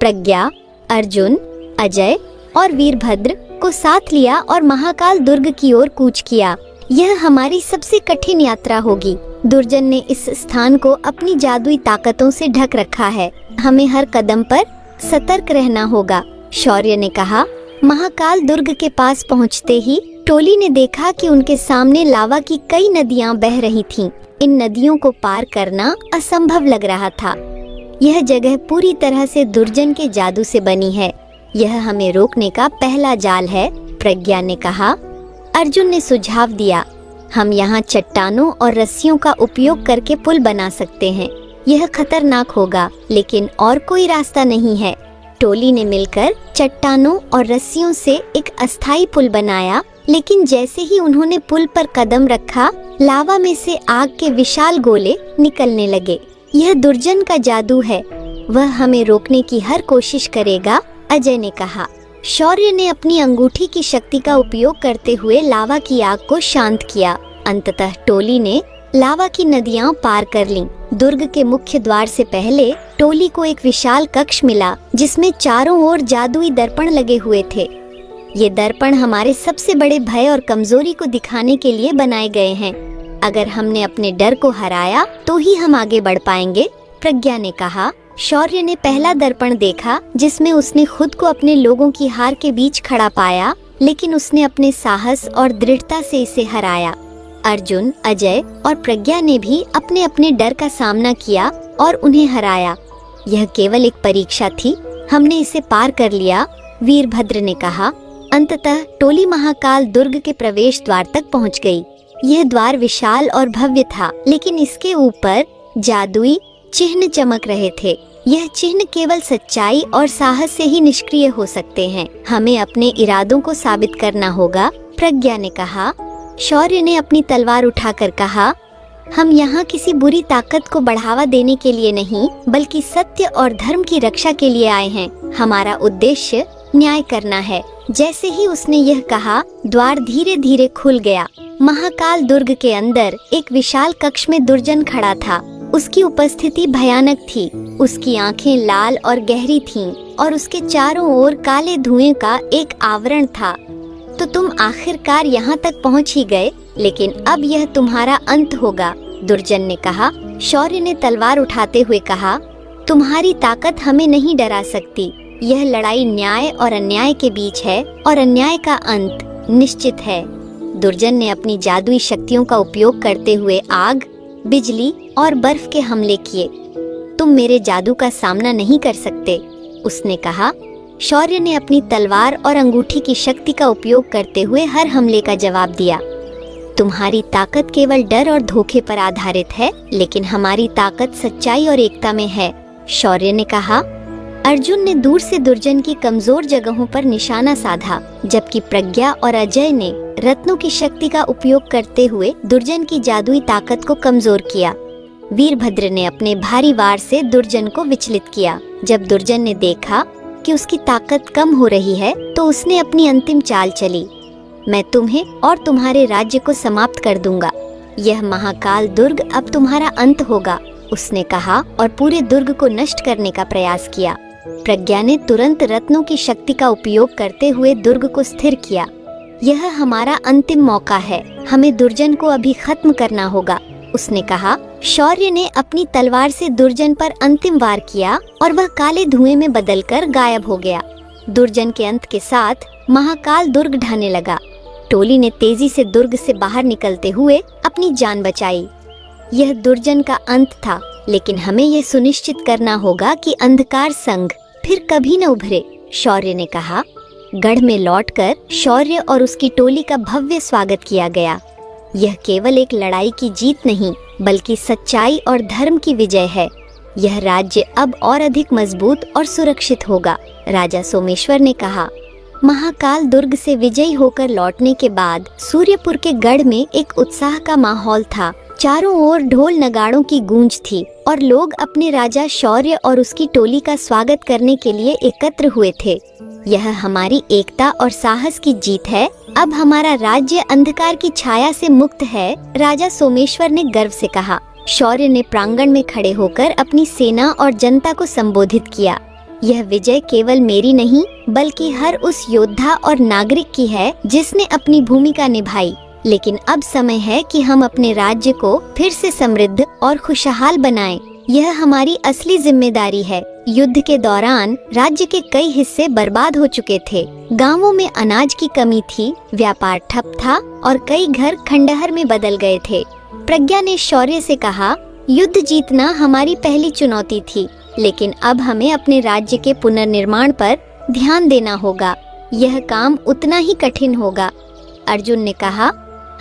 प्रज्ञा, अर्जुन, अजय और वीरभद्र को साथ लिया और महाकाल दुर्ग की ओर कूच किया। यह हमारी सबसे कठिन यात्रा होगी। दुर्जन ने इस स्थान को अपनी जादुई ताकतों से ढक रखा है। हमें हर कदम पर सतर्क रहना होगा, शौर्य ने कहा। महाकाल दुर्ग के पास पहुंचते ही टोली ने देखा कि उनके सामने लावा की कई नदियां बह रही थीं। इन नदियों को पार करना असंभव लग रहा था। यह जगह पूरी तरह से दुर्जन के जादू से बनी है। यह हमें रोकने का पहला जाल है, प्रज्ञा ने कहा। अर्जुन ने सुझाव दिया, हम यहाँ चट्टानों और रस्सियों का उपयोग करके पुल बना सकते हैं। यह खतरनाक होगा, लेकिन और कोई रास्ता नहीं है। टोली ने मिलकर चट्टानों और रस्सियों से एक अस्थायी पुल बनाया, लेकिन जैसे ही उन्होंने पुल पर कदम रखा, लावा में से आग के विशाल गोले निकलने लगे। यह दुर्जन का जादू है, वह हमें रोकने की हर कोशिश करेगा, अजय ने कहा। शौर्य ने अपनी अंगूठी की शक्ति का उपयोग करते हुए लावा की आग को शांत किया। अंततः टोली ने लावा की नदियां पार कर लीं। दुर्ग के मुख्य द्वार से पहले टोली को एक विशाल कक्ष मिला, जिसमें चारों ओर जादुई दर्पण लगे हुए थे। ये दर्पण हमारे सबसे बड़े भय और कमजोरी को दिखाने के लिए बनाए गए हैं। अगर हमने अपने डर को हराया तो ही हम आगे बढ़ पाएंगे, प्रज्ञा ने कहा। शौर्य ने पहला दर्पण देखा, जिसमें उसने खुद को अपने लोगों की हार के बीच खड़ा पाया, लेकिन उसने अपने साहस और दृढ़ता से इसे हराया। अर्जुन, अजय और प्रज्ञा ने भी अपने अपने डर का सामना किया और उन्हें हराया। यह केवल एक परीक्षा थी, हमने इसे पार कर लिया, वीरभद्र ने कहा। अंततः टोली महाकाल दुर्ग के प्रवेश द्वार तक पहुंच गई। यह द्वार विशाल और भव्य था, लेकिन इसके ऊपर जादुई चिन्ह चमक रहे थे। यह चिन्ह केवल सच्चाई और साहस से ही निष्क्रिय हो सकते हैं। हमें अपने इरादों को साबित करना होगा, प्रज्ञा ने कहा। शौर्य ने अपनी तलवार उठाकर कहा, हम यहाँ किसी बुरी ताकत को बढ़ावा देने के लिए नहीं, बल्कि सत्य और धर्म की रक्षा के लिए आए हैं। हमारा उद्देश्य न्याय करना है। जैसे ही उसने यह कहा, द्वार धीरे धीरे खुल गया। महाकाल दुर्ग के अंदर एक विशाल कक्ष में दुर्जन खड़ा था। उसकी उपस्थिति भयानक थी। उसकी आंखें लाल और गहरी थीं और उसके चारों ओर काले धुएं का एक आवरण था। तो तुम आखिरकार यहाँ तक पहुँच ही गए, लेकिन अब यह तुम्हारा अंत होगा, दुर्जन ने कहा। शौर्य ने तलवार उठाते हुए कहा, तुम्हारी ताकत हमें नहीं डरा सकती। यह लड़ाई न्याय और अन्याय के बीच है और अन्याय का अंत निश्चित है। दुर्जन ने अपनी जादुई शक्तियों का उपयोग करते हुए आग, बिजली और बर्फ के हमले किए। तुम मेरे जादू का सामना नहीं कर सकते, उसने कहा। शौर्य ने अपनी तलवार और अंगूठी की शक्ति का उपयोग करते हुए हर हमले का जवाब दिया। तुम्हारी ताकत केवल डर और धोखे पर आधारित है, लेकिन हमारी ताकत सच्चाई और एकता में है, शौर्य ने कहा। अर्जुन ने दूर से दुर्जन की कमजोर जगहों पर निशाना साधा, जबकि प्रज्ञा और अजय ने रत्नों की शक्ति का उपयोग करते हुए दुर्जन की जादुई ताकत को कमजोर किया। वीरभद्र ने अपने भारी वार से दुर्जन को विचलित किया। जब दुर्जन ने देखा कि उसकी ताकत कम हो रही है, तो उसने अपनी अंतिम चाल चली। मैं तुम्हें और तुम्हारे राज्य को समाप्त कर दूंगा। यह महाकाल दुर्ग अब तुम्हारा अंत होगा, उसने कहा और पूरे दुर्ग को नष्ट करने का प्रयास किया। प्रज्ञा ने तुरंत रत्नों की शक्ति का उपयोग करते हुए दुर्ग को स्थिर किया। यह हमारा अंतिम मौका है, हमें दुर्जन को अभी खत्म करना होगा, उसने कहा। शौर्य ने अपनी तलवार से दुर्जन पर अंतिम वार किया और वह काले धुएं में बदलकर गायब हो गया। दुर्जन के अंत के साथ महाकाल दुर्ग ढहने लगा। टोली ने तेजी से दुर्ग से बाहर निकलते हुए अपनी जान बचाई। यह दुर्जन का अंत था, लेकिन हमें यह सुनिश्चित करना होगा कि अंधकार संघ फिर कभी न उभरे, शौर्य ने कहा। गढ़ में लौटकर शौर्य और उसकी टोली का भव्य स्वागत किया गया। यह केवल एक लड़ाई की जीत नहीं, बल्कि सच्चाई और धर्म की विजय है। यह राज्य अब और अधिक मजबूत और सुरक्षित होगा, राजा सोमेश्वर ने कहा। महाकाल दुर्ग से विजयी होकर लौटने के बाद सूर्यपुर के गढ़ में एक उत्साह का माहौल था। चारों ओर ढोल नगाड़ों की गूंज थी और लोग अपने राजा शौर्य और उसकी टोली का स्वागत करने के लिए एकत्र हुए थे। यह हमारी एकता और साहस की जीत है। अब हमारा राज्य अंधकार की छाया से मुक्त है, राजा सोमेश्वर ने गर्व से कहा। शौर्य ने प्रांगण में खड़े होकर अपनी सेना और जनता को संबोधित किया। यह विजय केवल मेरी नहीं, बल्कि हर उस योद्धा और नागरिक की है जिसने अपनी भूमिका निभाई। लेकिन अब समय है कि हम अपने राज्य को फिर से समृद्ध और खुशहाल बनाएं। यह हमारी असली जिम्मेदारी है। युद्ध के दौरान राज्य के कई हिस्से बर्बाद हो चुके थे। गांवों में अनाज की कमी थी, व्यापार ठप था और कई घर खंडहर में बदल गए थे। प्रज्ञा ने शौर्य से कहा, युद्ध जीतना हमारी पहली चुनौती थी, लेकिन अब हमें अपने राज्य के पुनर्निर्माण पर ध्यान देना होगा। यह काम उतना ही कठिन होगा। अर्जुन ने कहा,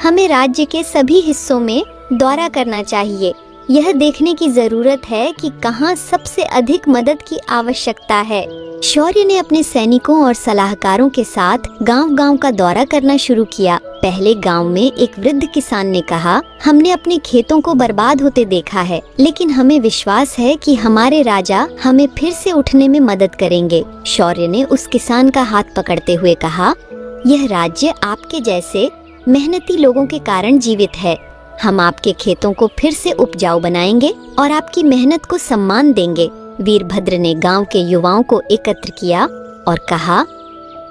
हमें राज्य के सभी हिस्सों में दौरा करना चाहिए। यह देखने की जरूरत है कि कहां सबसे अधिक मदद की आवश्यकता है। शौर्य ने अपने सैनिकों और सलाहकारों के साथ गांव-गांव का दौरा करना शुरू किया। पहले गांव में एक वृद्ध किसान ने कहा, हमने अपने खेतों को बर्बाद होते देखा है, लेकिन हमें विश्वास है कि हमारे राजा हमें फिर से उठने में मदद करेंगे। शौर्य ने उस किसान का हाथ पकड़ते हुए कहा, यह राज्य आपके जैसे मेहनती लोगों के कारण जीवित है। हम आपके खेतों को फिर से उपजाऊ बनाएंगे और आपकी मेहनत को सम्मान देंगे। वीरभद्र ने गांव के युवाओं को एकत्र किया और कहा,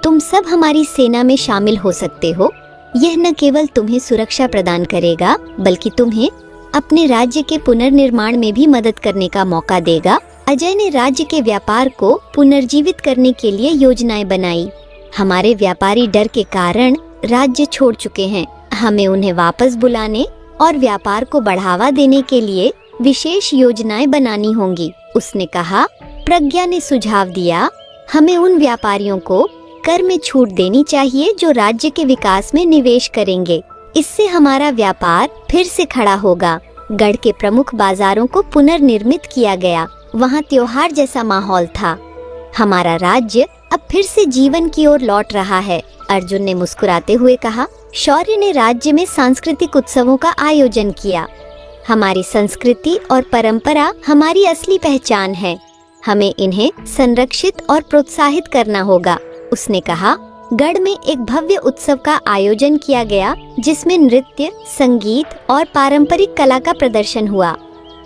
तुम सब हमारी सेना में शामिल हो सकते हो। यह न केवल तुम्हें सुरक्षा प्रदान करेगा, बल्कि तुम्हें अपने राज्य के पुनर्निर्माण में भी मदद करने का मौका देगा। अजय ने राज्य के व्यापार को पुनर्जीवित करने के लिए योजनाएं बनाई। हमारे व्यापारी डर के कारण राज्य छोड़ चुके हैं। हमें उन्हें वापस बुलाने और व्यापार को बढ़ावा देने के लिए विशेष योजनाएं बनानी होंगी, उसने कहा। प्रज्ञा ने सुझाव दिया, हमें उन व्यापारियों को कर में छूट देनी चाहिए जो राज्य के विकास में निवेश करेंगे। इससे हमारा व्यापार फिर से खड़ा होगा। गढ़ के प्रमुख बाजारों को पुनर्निर्मित किया गया। वहाँ त्योहार जैसा माहौल था। हमारा राज्य अब फिर से जीवन की ओर लौट रहा है, अर्जुन ने मुस्कुराते हुए कहा। शौर्य ने राज्य में सांस्कृतिक उत्सवों का आयोजन किया। हमारी संस्कृति और परंपरा हमारी असली पहचान है। हमें इन्हें संरक्षित और प्रोत्साहित करना होगा, उसने कहा। गढ़ में एक भव्य उत्सव का आयोजन किया गया, जिसमें नृत्य, संगीत और पारंपरिक कला का प्रदर्शन हुआ।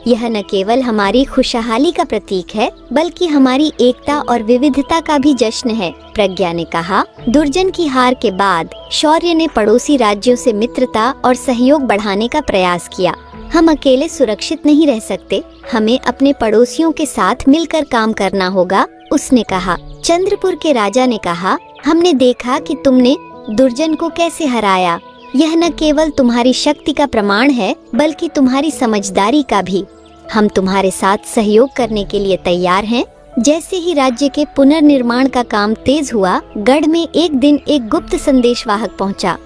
यह न केवल हमारी खुशहाली का प्रतीक है, बल्कि हमारी एकता और विविधता का भी जश्न है, प्रज्ञा ने कहा। दुर्जन की हार के बाद शौर्य ने पड़ोसी राज्यों से मित्रता और सहयोग बढ़ाने का प्रयास किया। हम अकेले सुरक्षित नहीं रह सकते, हमें अपने पड़ोसियों के साथ मिलकर काम करना होगा, उसने कहा। चंद्रपुर के राजा ने कहा, हमने देखा कि तुमने दुर्जन को कैसे हराया। यह न केवल तुम्हारी शक्ति का प्रमाण है, बल्कि तुम्हारी समझदारी का भी। हम तुम्हारे साथ सहयोग करने के लिए तैयार हैं। जैसे ही राज्य के पुनर्निर्माण का काम तेज हुआ, गढ़ में एक दिन एक गुप्त संदेशवाहक पहुंचा।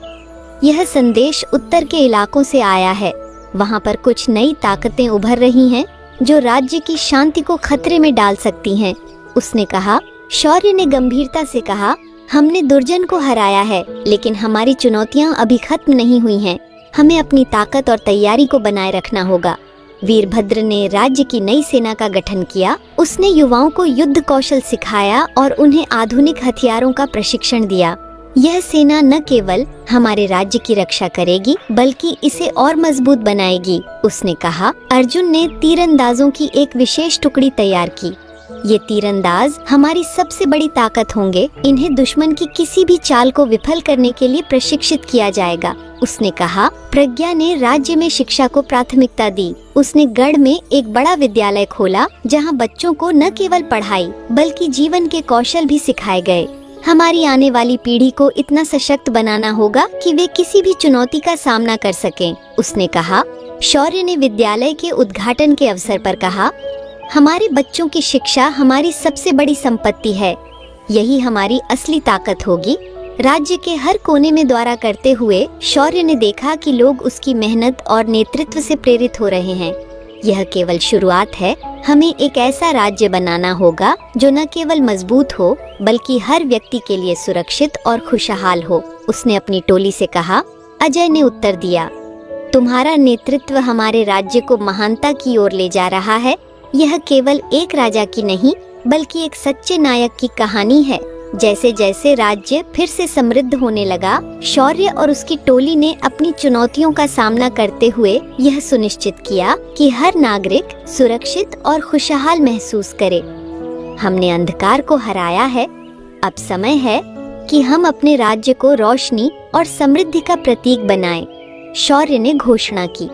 यह संदेश उत्तर के इलाकों से आया है। वहां पर कुछ नई ताकतें उभर रही हैं, जो राज्य की शांति को खतरे में डाल सकती हैं, उसने कहा। शौर्य ने गंभीरता से कहा, हमने दुर्जन को हराया है, लेकिन हमारी चुनौतियां अभी खत्म नहीं हुई हैं। हमें अपनी ताकत और तैयारी को बनाए रखना होगा। वीरभद्र ने राज्य की नई सेना का गठन किया। उसने युवाओं को युद्ध कौशल सिखाया और उन्हें आधुनिक हथियारों का प्रशिक्षण दिया। यह सेना न केवल हमारे राज्य की रक्षा करेगी, बल्कि इसे और मजबूत बनाएगी, उसने कहा। अर्जुन ने तीरंदाजों की एक विशेष टुकड़ी तैयार की। ये तीरंदाज हमारी सबसे बड़ी ताकत होंगे। इन्हें दुश्मन की किसी भी चाल को विफल करने के लिए प्रशिक्षित किया जाएगा। उसने कहा। प्रज्ञा ने राज्य में शिक्षा को प्राथमिकता दी। उसने गढ़ में एक बड़ा विद्यालय खोला जहां बच्चों को न केवल पढ़ाई बल्कि जीवन के कौशल भी सिखाए गए। हमारी आने वाली पीढ़ी को इतना सशक्त बनाना होगा कि वे किसी भी चुनौती का सामना कर सकें, उसने कहा। शौर्य ने विद्यालय के उद्घाटन के अवसर पर कहा, हमारे बच्चों की शिक्षा हमारी सबसे बड़ी संपत्ति है। यही हमारी असली ताकत होगी। राज्य के हर कोने में दौरा करते हुए शौर्य ने देखा कि लोग उसकी मेहनत और नेतृत्व से प्रेरित हो रहे हैं। यह केवल शुरुआत है। हमें एक ऐसा राज्य बनाना होगा जो न केवल मजबूत हो बल्कि हर व्यक्ति के लिए सुरक्षित और खुशहाल हो, उसने अपनी टोली से कहा। अजय ने उत्तर दिया, तुम्हारा नेतृत्व हमारे राज्य को महानता की ओर ले जा रहा है। यह केवल एक राजा की नहीं बल्कि एक सच्चे नायक की कहानी है। जैसे जैसे राज्य फिर से समृद्ध होने लगा, शौर्य और उसकी टोली ने अपनी चुनौतियों का सामना करते हुए यह सुनिश्चित किया कि हर नागरिक सुरक्षित और खुशहाल महसूस करे। हमने अंधकार को हराया है। अब समय है कि हम अपने राज्य को रोशनी और समृद्धि का प्रतीक बनाएं, शौर्य ने घोषणा की।